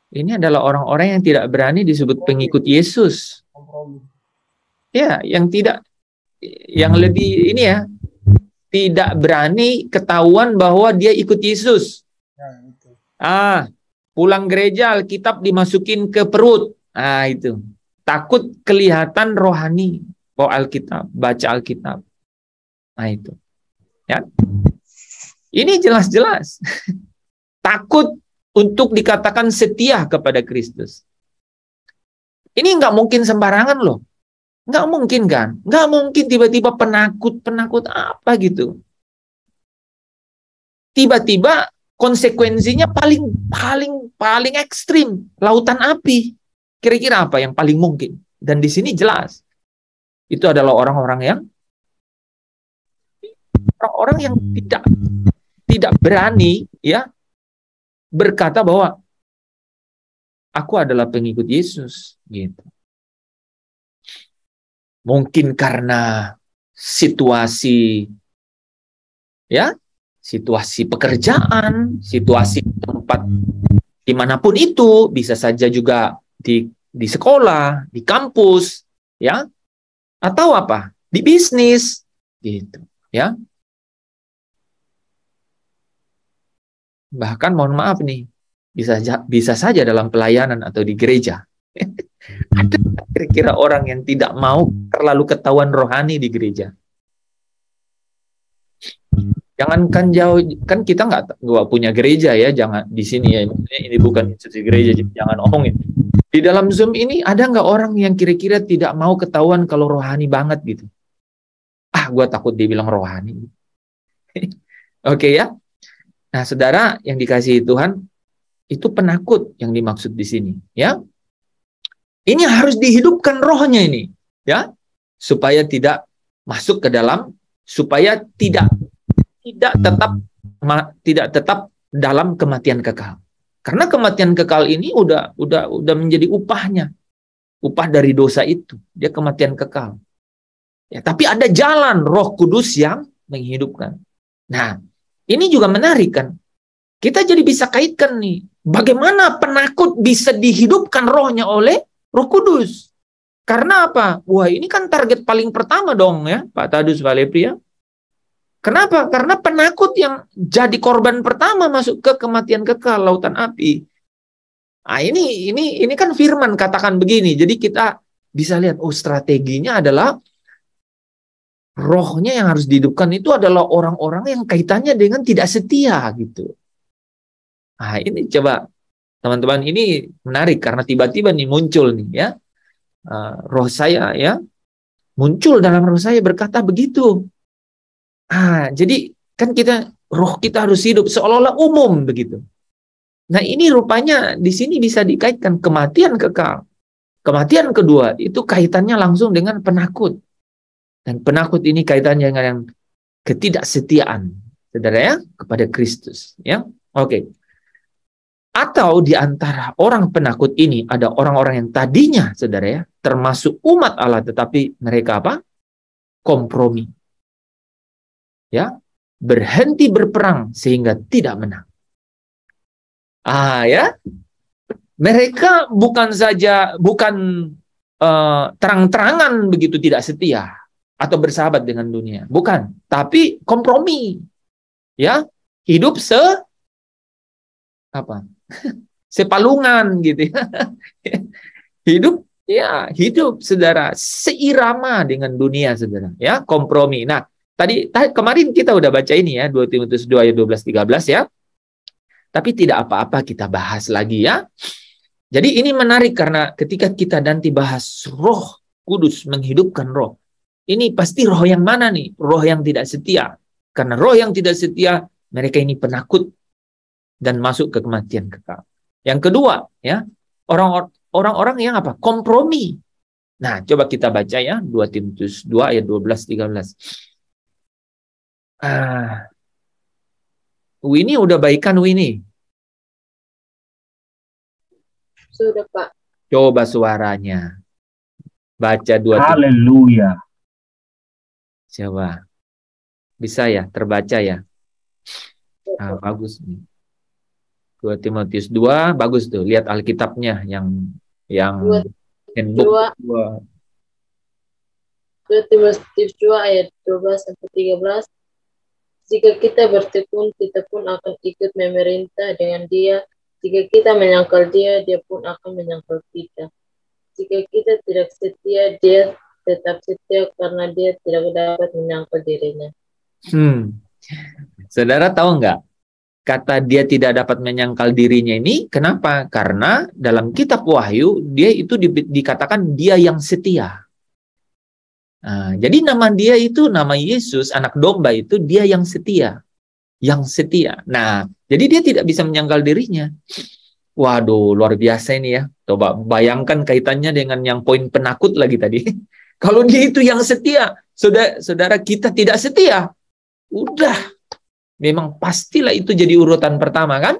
Ini adalah orang-orang yang tidak berani disebut pengikut Yesus. Ya, yang lebih ini ya, tidak berani ketahuan bahwa dia ikut Yesus. Pulang gereja Alkitab dimasukin ke perut. Itu. Takut kelihatan rohani bawa Alkitab, baca Alkitab. Itu. Ya. Ini jelas-jelas. Takut untuk dikatakan setia kepada Kristus. Ini nggak mungkin sembarangan loh. Nggak mungkin kan? Nggak mungkin tiba-tiba penakut apa gitu. Tiba-tiba konsekuensinya paling ekstrim, lautan api. Kira-kira apa yang paling mungkin? Dan di sini jelas. Itu adalah orang-orang yang tidak berani ya berkata bahwa aku adalah pengikut Yesus gitu. Mungkin karena situasi pekerjaan, situasi tempat dimanapun itu, bisa saja juga di sekolah, di kampus, ya, atau apa, di bisnis, gitu, ya. Bahkan mohon maaf nih, bisa saja dalam pelayanan atau di gereja. Ada kira-kira orang yang tidak mau terlalu ketahuan rohani di gereja. Jangankan jauh, kan kita nggak punya gereja ya, jangan di sini ya, ini bukan institusi gereja, jangan omongin. Di dalam Zoom ini ada nggak orang yang kira-kira tidak mau ketahuan kalau rohani banget gitu? Gue takut dibilang rohani. Oke ya. Nah, saudara yang dikasihi Tuhan, itu penakut yang dimaksud di sini, ya. Ini harus dihidupkan rohnya ini, ya, supaya tidak masuk ke dalam, supaya tidak tetap dalam kematian kekal. Karena kematian kekal ini udah menjadi upahnya, upah dari dosa itu, dia kematian kekal. Ya, tapi ada jalan Roh Kudus yang menghidupkan. Nah, ini juga menarik kan? Kita jadi bisa kaitkan nih, bagaimana penakut bisa dihidupkan rohnya oleh Roh Kudus. Karena apa? Wah, ini kan target paling pertama dong ya, Pak Tadus, Pak Lepri ya. Kenapa? Karena penakut yang jadi korban pertama masuk ke kematian kekal, lautan api. Nah, ini kan firman katakan begini. Jadi kita bisa lihat, strateginya adalah rohnya yang harus dihidupkan itu adalah orang-orang yang kaitannya dengan tidak setia gitu. Nah, ini coba teman-teman, ini menarik karena tiba-tiba nih muncul nih ya. Roh saya ya muncul dalam roh saya berkata begitu. Jadi kan roh kita harus hidup seolah-olah umum begitu. Nah, ini rupanya di sini bisa dikaitkan kematian kekal. Kematian kedua itu kaitannya langsung dengan penakut. Dan penakut ini kaitannya dengan ketidaksetiaan, saudara ya, kepada Kristus, ya. Oke. Atau di antara orang penakut ini ada orang-orang yang tadinya, saudara ya, termasuk umat Allah, tetapi mereka apa? Kompromi. Ya, berhenti berperang sehingga tidak menang. Ya. Mereka bukan terang-terangan begitu tidak setia atau bersahabat dengan dunia, bukan, tapi kompromi, ya, hidup apa? Sepalungan gitu ya. Hidup saudara seirama dengan dunia saudara, ya, kompromi. Nah, tadi kemarin kita udah baca ini ya, 2 Timotius 2 ayat 12-13 ya. Tapi tidak apa-apa kita bahas lagi ya. Jadi ini menarik karena ketika kita nanti bahas Roh Kudus menghidupkan roh. Ini pasti roh yang mana nih? Roh yang tidak setia. Karena roh yang tidak setia, mereka ini penakut dan masuk ke kematian kekal. Yang kedua, ya, orang-orang yang apa? Kompromi. Nah, coba kita baca ya, 2 Timotius 2 ayat 12-13. Winnie udah baikan Winnie? Sudah, Pak. Coba suaranya. Baca 2 Timotius. Haleluya. Coba. Bisa ya, terbaca ya. Bagus nih. 2 Timotius 2, bagus tuh. Lihat Alkitabnya yang handbook 2. 2 Timotius 2 ayat 12-13. Jika kita bertekun, kita pun akan ikut memerintah dengan dia. Jika kita menyangkal dia, dia pun akan menyangkal kita. Jika kita tidak setia, dia tetap setia karena dia tidak dapat menyangkal dirinya. Saudara tahu nggak? Kata dia tidak dapat menyangkal dirinya ini, kenapa? Karena dalam kitab Wahyu, dia itu dikatakan dia yang setia. Nah, jadi nama dia itu, nama Yesus, anak domba itu, dia yang setia. Yang setia. Nah, jadi dia tidak bisa menyangkal dirinya. Waduh, luar biasa ini ya. Coba bayangkan kaitannya dengan yang poin penakut lagi tadi. Kalau dia itu yang setia, saudara kita tidak setia. Udah. Memang pastilah itu jadi urutan pertama kan?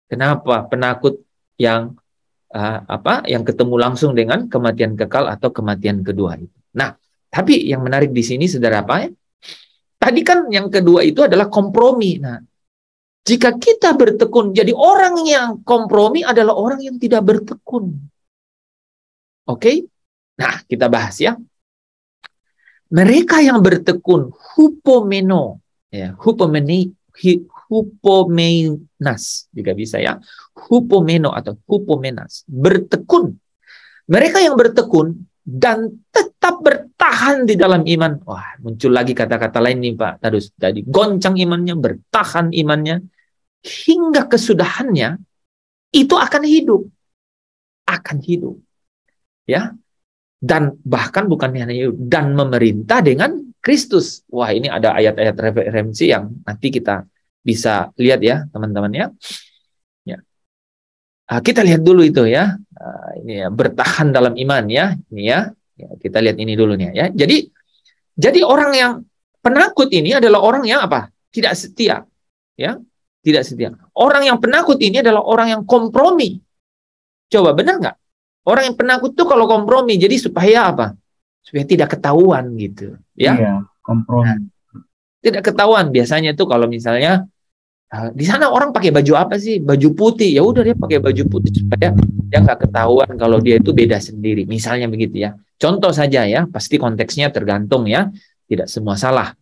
Kenapa? Penakut yang yang ketemu langsung dengan kematian kekal atau kematian kedua itu. Nah, tapi yang menarik di sini saudara apa ya? Tadi kan yang kedua itu adalah kompromi. Nah, jika kita bertekun, jadi orang yang kompromi adalah orang yang tidak bertekun. Oke? Nah, kita bahas ya. Mereka yang bertekun, hupomeno, ya, hupomenas juga bisa ya. Hupomeno atau hupomenas, bertekun. Mereka yang bertekun dan tetap bertahan di dalam iman. Wah, muncul lagi kata-kata lain nih Pak Tadus. Jadi goncang imannya, bertahan imannya hingga kesudahannya, itu akan hidup. Akan hidup. Ya. Dan bahkan bukan hanya hidup, dan memerintah dengan Kristus. Wah, ini ada ayat-ayat referensi yang nanti kita bisa lihat ya, teman-teman ya. Kita lihat dulu itu ya. Ini ya, bertahan dalam iman ya. Ini ya. Kita lihat ini dulu nih ya. Jadi orang yang penakut ini adalah orang yang apa? Tidak setia. Ya, tidak setia. Orang yang penakut ini adalah orang yang kompromi. Coba benar nggak? Orang yang penakut tuh kalau kompromi, jadi supaya apa? Supaya tidak ketahuan gitu. Ya. Iya, kompromi. Nah, tidak ketahuan biasanya tuh kalau misalnya di sana orang pakai baju apa sih? Baju putih. Ya udah dia pakai baju putih supaya dia nggak ketahuan kalau dia itu beda sendiri. Misalnya begitu ya. Contoh saja ya, pasti konteksnya tergantung ya. Tidak semua salah.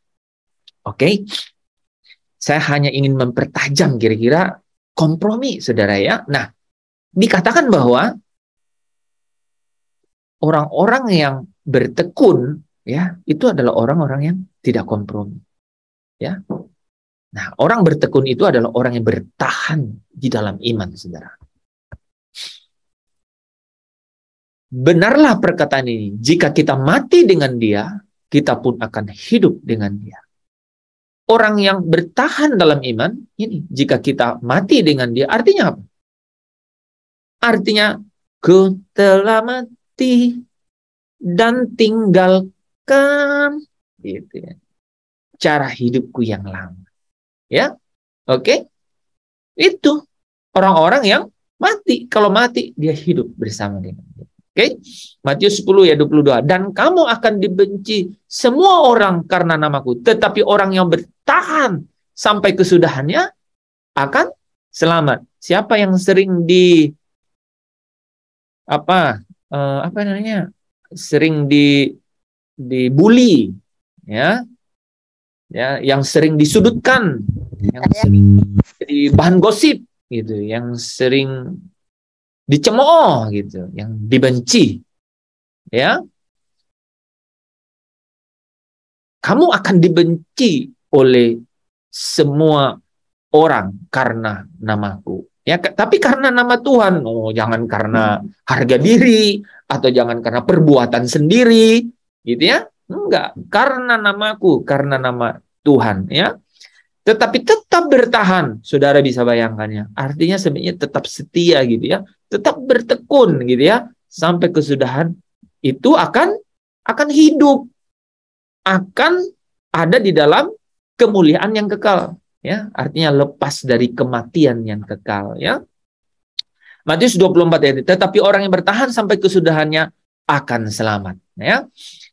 Oke. Saya hanya ingin mempertajam kira-kira kompromi, saudara ya. Nah, dikatakan bahwa orang-orang yang bertekun ya, itu adalah orang-orang yang tidak kompromi. Ya. Nah, orang bertekun itu adalah orang yang bertahan di dalam iman, saudara. Benarlah perkataan ini, jika kita mati dengan dia, kita pun akan hidup dengan dia. Orang yang bertahan dalam iman, ini, jika kita mati dengan dia, artinya apa? Artinya, ku telah mati dan tinggalkan gitu ya, cara hidupku yang lama. Ya, oke. Itu orang-orang yang mati. Kalau mati, dia hidup bersama dengan dia. Oke. Matius 10 ya 22. Dan kamu akan dibenci semua orang karena namaku. Tetapi orang yang bertahan sampai kesudahannya akan selamat. Siapa yang sering sering dibully, ya, yang sering disudutkan, yang sering jadi bahan gosip, gitu, yang sering dicemooh gitu, yang dibenci, ya. Kamu akan dibenci oleh semua orang karena namaku. Ya, tapi karena nama Tuhan, jangan karena harga diri atau jangan karena perbuatan sendiri, gitu ya. Enggak, karena namaku, karena nama Tuhan, ya. Tetapi tetap bertahan, saudara bisa bayangkannya. Artinya sebenarnya tetap setia gitu ya, tetap bertekun gitu ya, sampai kesudahan itu akan hidup, akan ada di dalam kemuliaan yang kekal. Ya, artinya lepas dari kematian yang kekal, ya. Matius 24 ayat, tetapi orang yang bertahan sampai kesudahannya akan selamat, ya.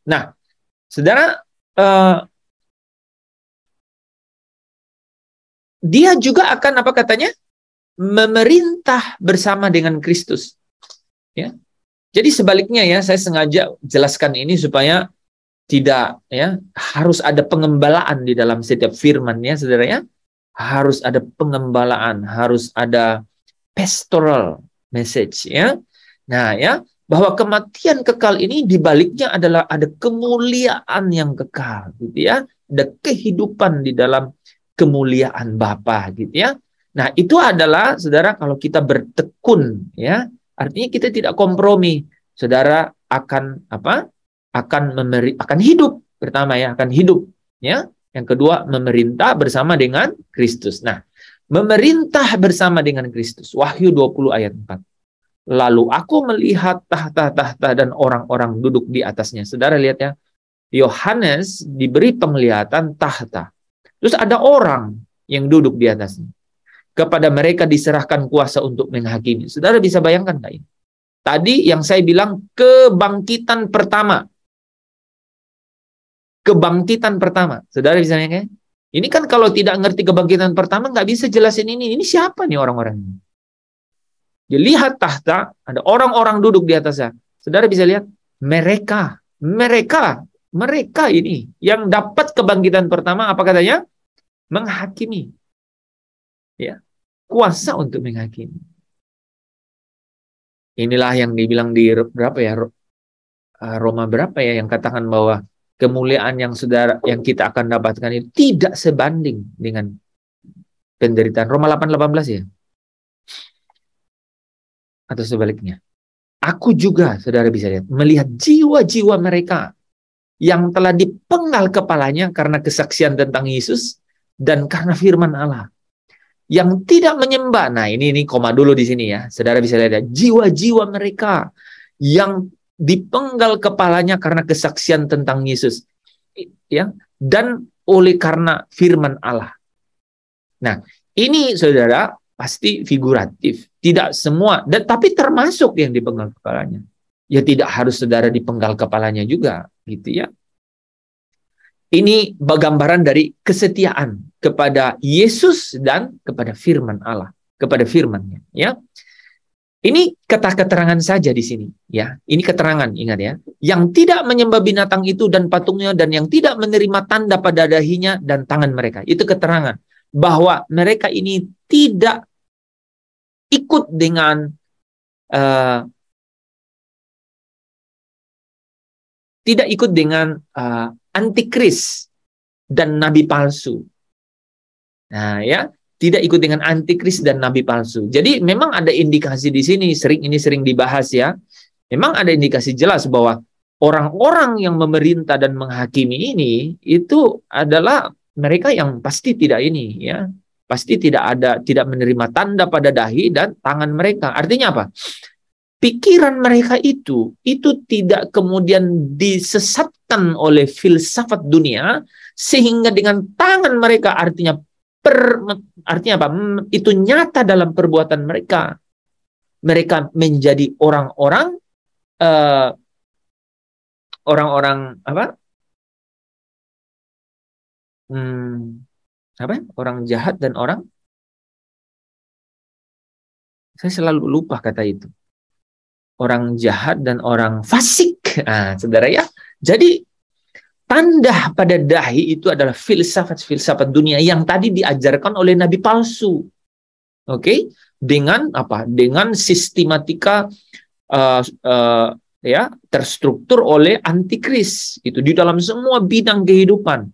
Nah, saudara, dia juga akan apa katanya? Memerintah bersama dengan Kristus, ya. Jadi sebaliknya ya, saya sengaja jelaskan ini supaya tidak ya harus ada pengembalaan di dalam setiap firman ya, saudara ya. Harus ada pengembalaan, harus ada pastoral message ya. Nah ya, bahwa kematian kekal ini dibaliknya adalah ada kemuliaan yang kekal gitu ya. Ada kehidupan di dalam kemuliaan Bapa gitu ya. Nah, itu adalah saudara kalau kita bertekun ya, artinya kita tidak kompromi. Saudara akan apa? Akan hidup pertama ya, akan hidup ya. Yang kedua, memerintah bersama dengan Kristus. Nah, memerintah bersama dengan Kristus. Wahyu 20 ayat 4. Lalu aku melihat tahta-tahta dan orang-orang duduk di atasnya. Saudara lihat ya, Yohanes diberi penglihatan tahta. Terus ada orang yang duduk di atasnya. Kepada mereka diserahkan kuasa untuk menghakimi. Saudara bisa bayangkan nggak ini? Tadi yang saya bilang kebangkitan pertama. Kebangkitan pertama. Saudara bisa bayangkan? Ini kan kalau tidak ngerti kebangkitan pertama, nggak bisa jelasin ini. Ini siapa nih orang-orang ini? Jadi lihat tahta, ada orang-orang duduk di atasnya. Saudara bisa lihat, mereka ini yang dapat kebangkitan pertama, apa katanya? Menghakimi. Ya, kuasa untuk menghakimi. Inilah yang dibilang di berapa ya? Roma berapa ya yang katakan bahwa kemuliaan yang kita akan dapatkan itu tidak sebanding dengan penderitaan. Roma 8:18 ya? Atau sebaliknya. Aku juga, saudara bisa lihat, melihat jiwa-jiwa mereka yang telah dipenggal kepalanya karena kesaksian tentang Yesus dan karena firman Allah. Yang tidak menyembah. Nah, ini koma dulu di sini ya. Saudara bisa lihat ya, jiwa-jiwa mereka yang dipenggal kepalanya karena kesaksian tentang Yesus, ya, dan oleh karena firman Allah. Nah, ini saudara pasti figuratif, tidak semua, tapi termasuk yang dipenggal kepalanya. Ya tidak harus saudara dipenggal kepalanya juga, gitu ya. Ini gambaran dari kesetiaan kepada Yesus dan kepada firman Allah, kepada firman-Nya, ya. Ini keterangan saja di sini, ya. Ini keterangan, ingat ya. Yang tidak menyembah binatang itu dan patungnya dan yang tidak menerima tanda pada dahinya dan tangan mereka. Itu keterangan bahwa mereka ini tidak ikut dengan antikris dan nabi palsu. Nah, ya. Tidak ikut dengan antikris dan nabi palsu. Jadi memang ada indikasi di sini, sering dibahas ya. Memang ada indikasi jelas bahwa orang-orang yang memerintah dan menghakimi ini itu adalah mereka yang pasti tidak ini ya. Pasti tidak menerima tanda pada dahi dan tangan mereka. Artinya apa? Pikiran mereka itu tidak kemudian disesatkan oleh filsafat dunia sehingga dengan tangan mereka artinya apa? Itu nyata dalam perbuatan mereka. Mereka menjadi orang-orang apa? Orang jahat dan orang, saya selalu lupa kata itu. Orang jahat dan orang fasik. Nah, saudara ya. Jadi tanda pada dahi itu adalah filsafat-filsafat dunia yang tadi diajarkan oleh nabi palsu. Oke, dengan apa? Dengan sistematika ya terstruktur oleh antikris itu di dalam semua bidang kehidupan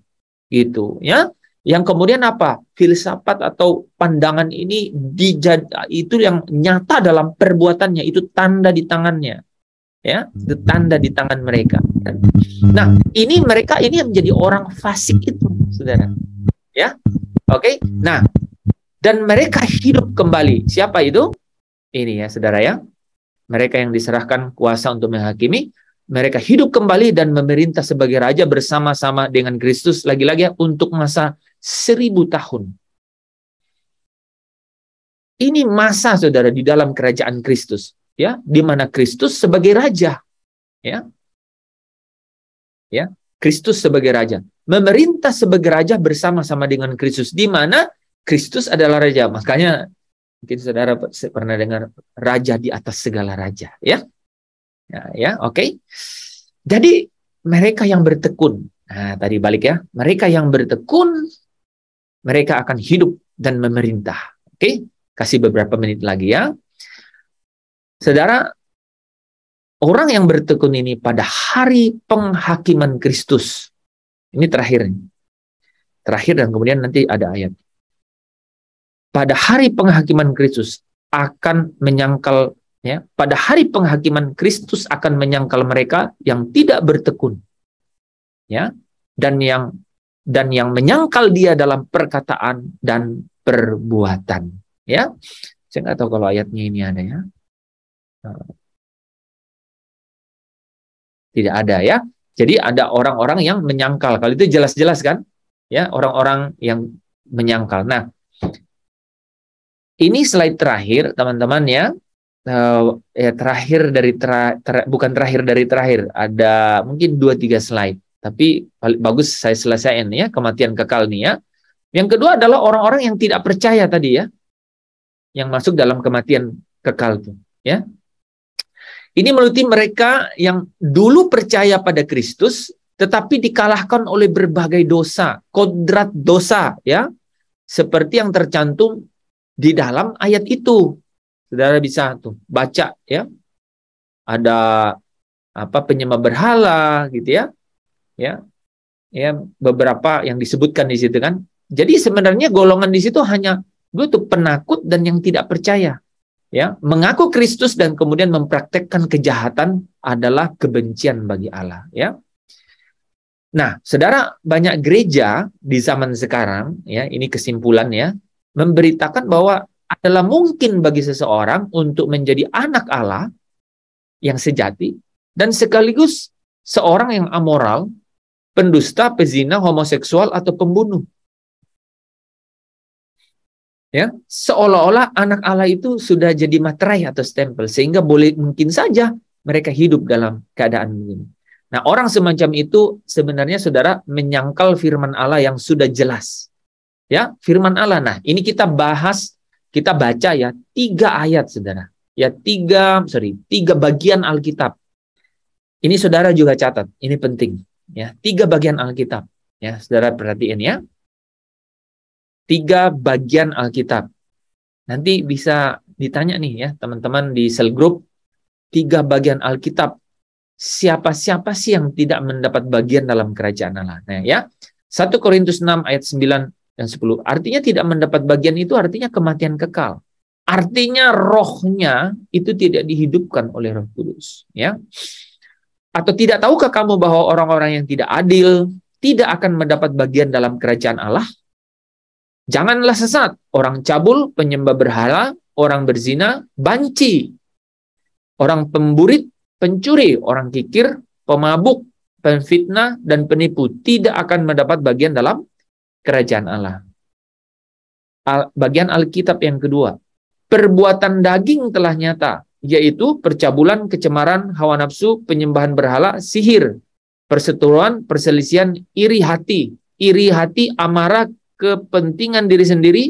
gitu ya. Yang kemudian apa? Filsafat atau pandangan ini itu yang nyata dalam perbuatannya, itu tanda di tangannya. Ya, itu tanda di tangan mereka. Nah, ini mereka ini menjadi orang fasik itu, Saudara. Ya. Oke. Nah, dan mereka hidup kembali. Siapa itu? Ini ya, Saudara ya. Mereka yang diserahkan kuasa untuk menghakimi, mereka hidup kembali dan memerintah sebagai raja bersama-sama dengan Kristus lagi-lagi untuk masa 1000 tahun. Ini masa, Saudara, di dalam kerajaan Kristus, ya, di mana Kristus sebagai raja, ya. Ya, Kristus sebagai raja, memerintah sebagai raja bersama-sama dengan Kristus, di mana Kristus adalah raja. Makanya mungkin Saudara pernah dengar raja di atas segala raja, ya. Ya, oke. Jadi mereka yang bertekun. Nah, tadi balik ya. Mereka yang bertekun, mereka akan hidup dan memerintah. Oke, kasih beberapa menit lagi ya. Saudara, orang yang bertekun ini pada hari penghakiman Kristus. Ini terakhir. Terakhir dan kemudian nanti ada ayat. Pada hari penghakiman Kristus akan menyangkal, ya, pada hari penghakiman Kristus akan menyangkal mereka yang tidak bertekun, ya, dan yang menyangkal dia dalam perkataan dan perbuatan, ya. Saya nggak tahu kalau ayatnya ini ada ya. Tidak ada ya. Jadi ada orang-orang yang menyangkal. Kalau itu jelas-jelas kan, ya, orang-orang yang menyangkal. Nah, ini slide terakhir, teman-teman ya. Terakhir dari bukan terakhir dari terakhir, ada mungkin 2-3 slide, tapi bagus saya selesaikan ya, kematian kekal nih ya. Yang kedua adalah orang-orang yang tidak percaya tadi ya, yang masuk dalam kematian kekal itu ya. Ini meliputi mereka yang dulu percaya pada Kristus tetapi dikalahkan oleh berbagai dosa, kodrat dosa ya, seperti yang tercantum di dalam ayat itu. Saudara bisa tuh baca ya. Ada apa, penyembah berhala gitu ya. Ya. Ya, beberapa yang disebutkan di situ kan. Jadi sebenarnya golongan di situ hanya dua tuh, penakut dan yang tidak percaya. Ya, mengaku Kristus dan kemudian mempraktekkan kejahatan adalah kebencian bagi Allah, ya. Nah, Saudara, banyak gereja di zaman sekarang ya, ini kesimpulan ya, memberitakan bahwa adalah mungkin bagi seseorang untuk menjadi anak Allah yang sejati dan sekaligus seorang yang amoral, pendusta, pezina, homoseksual, atau pembunuh. Ya, seolah-olah anak Allah itu sudah jadi materai atau stempel, sehingga boleh mungkin saja mereka hidup dalam keadaan begini. Nah, orang semacam itu sebenarnya, Saudara, menyangkal firman Allah yang sudah jelas. Ya, firman Allah. Nah, ini kita bahas, kita baca ya 3 ayat, Saudara. Ya 3 bagian Alkitab. Ini Saudara juga catat, ini penting. Ya, 3 bagian Alkitab. Ya, Saudara perhatiin ya. 3 bagian Alkitab. Nanti bisa ditanya nih ya, teman-teman di sel group, 3 bagian Alkitab. Siapa-siapa sih yang tidak mendapat bagian dalam kerajaan Allah? Nah, ya. 1 Korintus 6 ayat 9 dan 10. Artinya tidak mendapat bagian itu artinya kematian kekal. Artinya rohnya itu tidak dihidupkan oleh Roh Kudus, ya. Atau tidak tahukah kamu bahwa orang-orang yang tidak adil tidak akan mendapat bagian dalam kerajaan Allah? Janganlah sesat, orang cabul, penyembah berhala, orang berzina, banci, orang pemburit, pencuri, orang kikir, pemabuk, penfitnah, dan penipu tidak akan mendapat bagian dalam kerajaan Allah. Bagian Alkitab yang kedua, perbuatan daging telah nyata, yaitu percabulan, kecemaran, hawa nafsu, penyembahan berhala, sihir, perseteruan, perselisihan, iri hati, amarah, kepentingan diri sendiri,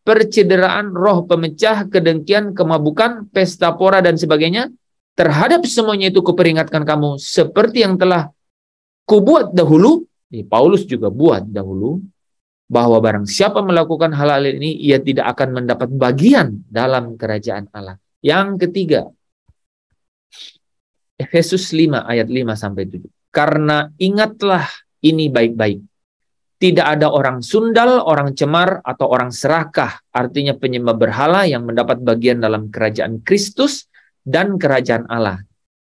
percederaan, roh pemecah, kedengkian, kemabukan, pesta pora, dan sebagainya. Terhadap semuanya itu kuperingatkan kamu, seperti yang telah kubuat dahulu, Paulus juga buat dahulu, bahwa barang siapa melakukan hal-hal ini, ia tidak akan mendapat bagian dalam kerajaan Allah. Yang ketiga, Efesus 5 ayat 5-7. Karena ingatlah ini baik-baik. Tidak ada orang sundal, orang cemar, atau orang serakah, artinya penyembah berhala yang mendapat bagian dalam kerajaan Kristus dan kerajaan Allah.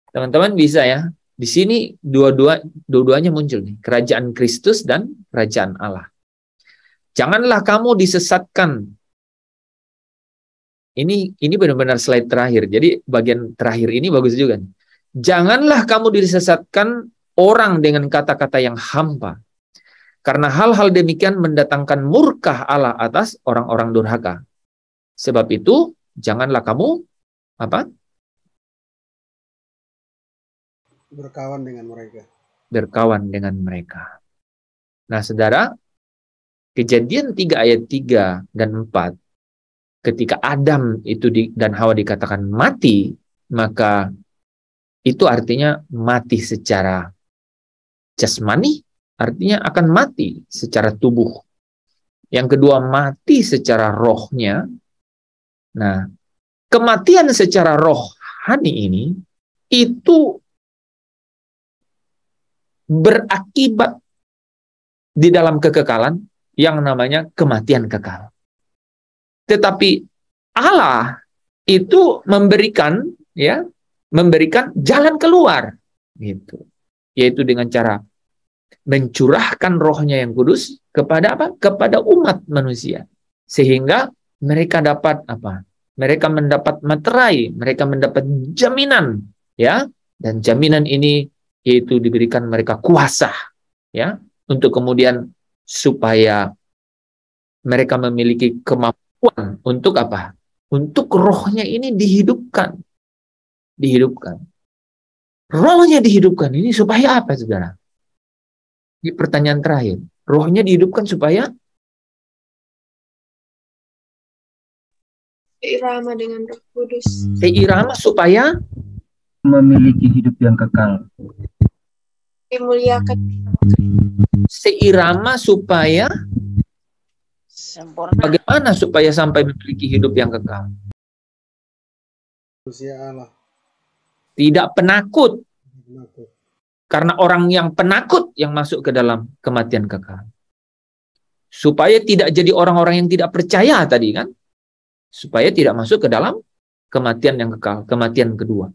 Teman-teman bisa ya, di sini dua-duanya muncul nih, kerajaan Kristus dan kerajaan Allah. Janganlah kamu disesatkan. Ini benar-benar slide terakhir. Jadi bagian terakhir ini bagus juga nih. Janganlah kamu disesatkan orang dengan kata-kata yang hampa. Karena hal-hal demikian mendatangkan murka Allah atas orang-orang durhaka. Sebab itu, janganlah kamu berkawan dengan mereka. Berkawan dengan mereka. Nah, saudara, Kejadian 3 ayat 3 dan 4, ketika Adam dan Hawa dikatakan mati, maka itu artinya mati secara jasmani, artinya akan mati secara tubuh. Yang kedua, mati secara rohnya. Nah, kematian secara rohani ini itu berakibat di dalam kekekalan yang namanya kematian kekal. Tetapi Allah itu memberikan jalan keluar, gitu. Yaitu dengan cara mencurahkan rohnya yang kudus kepada apa? Kepada umat manusia. Sehingga mereka dapat apa? Mereka mendapat materai, mereka mendapat jaminan, ya. Dan jaminan ini yaitu diberikan mereka kuasa, ya, untuk kemudian supaya mereka memiliki kemampuan untuk apa? Untuk rohnya ini dihidupkan. Dihidupkan. Rohnya dihidupkan ini supaya apa, saudara? Ini pertanyaan terakhir. Rohnya dihidupkan supaya seirama dengan Roh Kudus. Seirama supaya memiliki hidup yang kekal. Dimuliakan. Seirama supaya sempurna. Bagaimana supaya sampai memiliki hidup yang kekal? Manusia Allah. Tidak penakut. Karena orang yang penakut yang masuk ke dalam kematian kekal. Supaya tidak jadi orang-orang yang tidak percaya tadi kan. Supaya tidak masuk ke dalam kematian yang kekal, kematian kedua.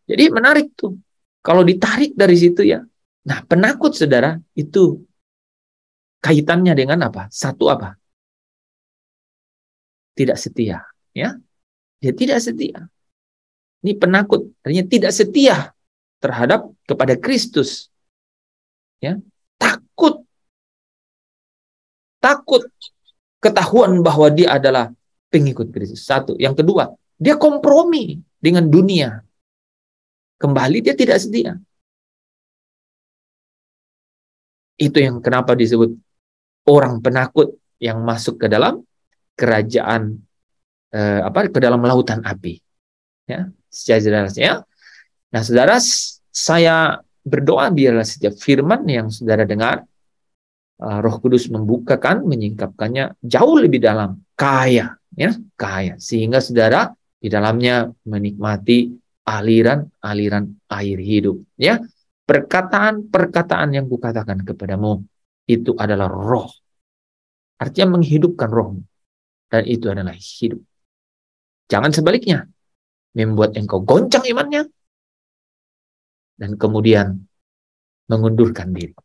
Jadi menarik tuh. Kalau ditarik dari situ ya. Nah, penakut, saudara, itu kaitannya dengan apa? Satu apa? Tidak setia, ya. Dia tidak setia. Ini penakut, artinya tidak setia terhadap kepada Kristus. Ya. Takut ketahuan bahwa dia adalah pengikut Kristus. Satu. Yang kedua, dia kompromi dengan dunia. Kembali dia tidak setia. Itu yang kenapa disebut orang penakut yang masuk ke dalam kerajaan ke dalam lautan api. Ya, secara jelas ya. Nah, saudara, saya berdoa biarlah setiap firman yang saudara dengar Roh Kudus membukakan, menyingkapkannya jauh lebih dalam, kaya, sehingga saudara di dalamnya menikmati aliran-aliran air hidup, ya. Perkataan-perkataan yang kukatakan kepadamu itu adalah roh. Artinya menghidupkan rohmu. Dan itu adalah hidup. Jangan sebaliknya. Membuat engkau goncang imannya. Dan kemudian mengundurkan diri.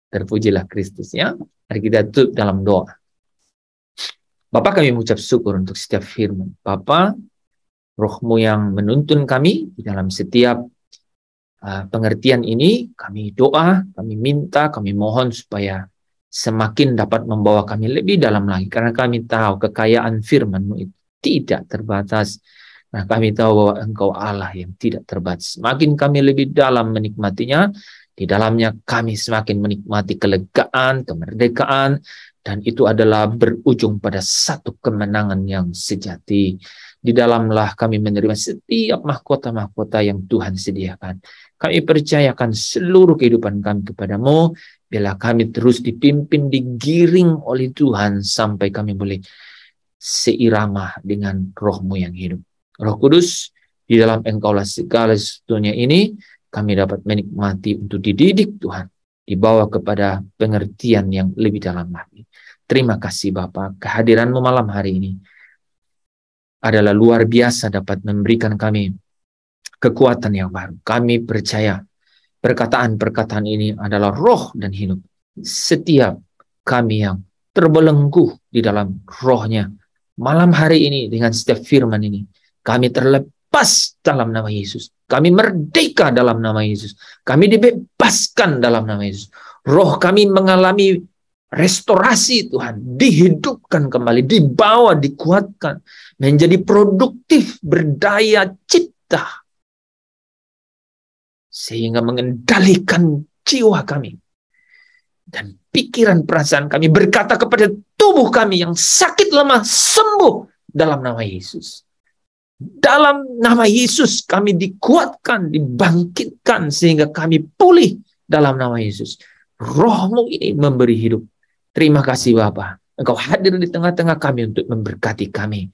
Terpujilah Kristus, ya. Mari kita tutup dalam doa. Bapa, kami mengucap syukur untuk setiap firman. Bapa, rohmu yang menuntun kami di dalam setiap pengertian ini, kami doa, kami minta, kami mohon supaya semakin dapat membawa kami lebih dalam lagi. Karena kami tahu kekayaan firman-Mu itu tidak terbatas. Nah, kami tahu bahwa Engkau Allah yang tidak terbatas. Semakin kami lebih dalam menikmatinya, di dalamnya kami semakin menikmati kelegaan, kemerdekaan, dan itu adalah berujung pada satu kemenangan yang sejati. Di dalamlah kami menerima setiap mahkota-mahkota yang Tuhan sediakan. Kami percayakan seluruh kehidupan kami kepadamu. Bila kami terus dipimpin, digiring oleh Tuhan sampai kami boleh seirama dengan roh-Mu yang hidup. Roh Kudus, di dalam Engkaulah segala sesuatunya ini kami dapat menikmati untuk dididik Tuhan, dibawa kepada pengertian yang lebih dalam lagi. Terima kasih Bapa, kehadiran-Mu malam hari ini adalah luar biasa, dapat memberikan kami kekuatan yang baru. Kami percaya perkataan-perkataan ini adalah roh dan hidup. Setiap kami yang terbelenggu di dalam rohnya, malam hari ini dengan setiap firman ini, kami terlepas dalam nama Yesus. Kami merdeka dalam nama Yesus. Kami dibebaskan dalam nama Yesus. Roh kami mengalami restorasi Tuhan, dihidupkan kembali, dibawa, dikuatkan, menjadi produktif, berdaya cipta, sehingga mengendalikan jiwa kami dan pikiran perasaan kami, berkata kepada tubuh kami yang sakit lemah, sembuh dalam nama Yesus. Dalam nama Yesus kami dikuatkan, dibangkitkan sehingga kami pulih dalam nama Yesus. Roh-Mu ini memberi hidup. Terima kasih Bapa, Engkau hadir di tengah-tengah kami untuk memberkati kami.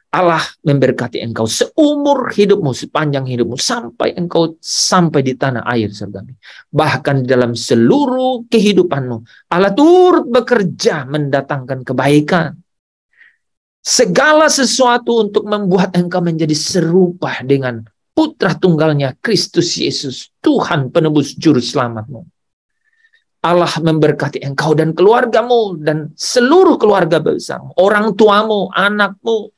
Allah memberkati engkau seumur hidupmu, sepanjang hidupmu, sampai engkau sampai di tanah air surgawi. Bahkan di dalam seluruh kehidupanmu, Allah turut bekerja mendatangkan kebaikan. Segala sesuatu untuk membuat engkau menjadi serupa dengan Putra Tunggalnya, Kristus Yesus, Tuhan Penebus Juru Selamatmu. Allah memberkati engkau dan keluargamu dan seluruh keluarga besar, orang tuamu, anakmu.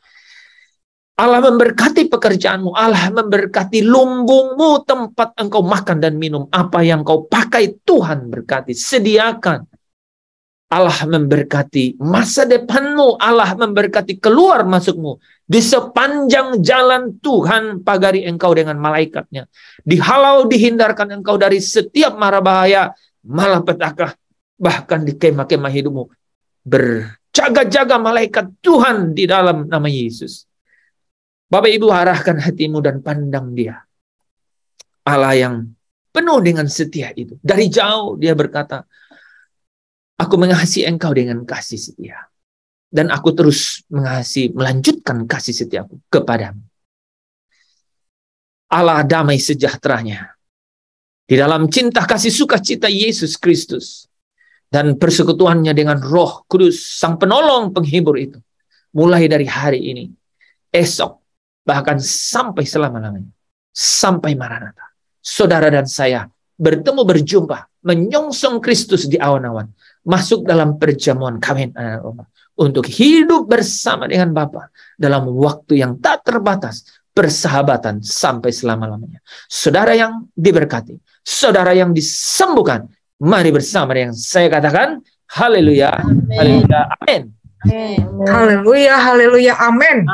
Allah memberkati pekerjaanmu, Allah memberkati lumbungmu, tempat engkau makan dan minum. Apa yang kau pakai Tuhan berkati, sediakan. Allah memberkati masa depanmu, Allah memberkati keluar masukmu. Di sepanjang jalan Tuhan pagari engkau dengan malaikatnya. Dihalau, dihindarkan engkau dari setiap mara bahaya, malapetaka, bahkan di kemah-kemah hidupmu. Berjaga-jaga malaikat Tuhan di dalam nama Yesus. Bapak Ibu, arahkan hatimu dan pandang Dia. Allah yang penuh dengan setia itu. Dari jauh Dia berkata, aku mengasihi engkau dengan kasih setia. Dan aku terus mengasihi, melanjutkan kasih setiaku kepadamu. Allah damai sejahteranya. Di dalam cinta kasih sukacita Yesus Kristus. Dan persekutuannya dengan Roh Kudus, Sang Penolong Penghibur itu. Mulai dari hari ini, esok, bahkan sampai selama-lamanya, sampai Maranatha. Saudara dan saya bertemu, berjumpa, menyongsong Kristus di awan-awan, masuk dalam perjamuan kawin anak Allah, untuk hidup bersama dengan Bapa dalam waktu yang tak terbatas, persahabatan sampai selama-lamanya. Saudara yang diberkati, saudara yang disembuhkan, mari bersama dengan saya katakan, haleluya, haleluya, amin. Haleluya, haleluya, amin.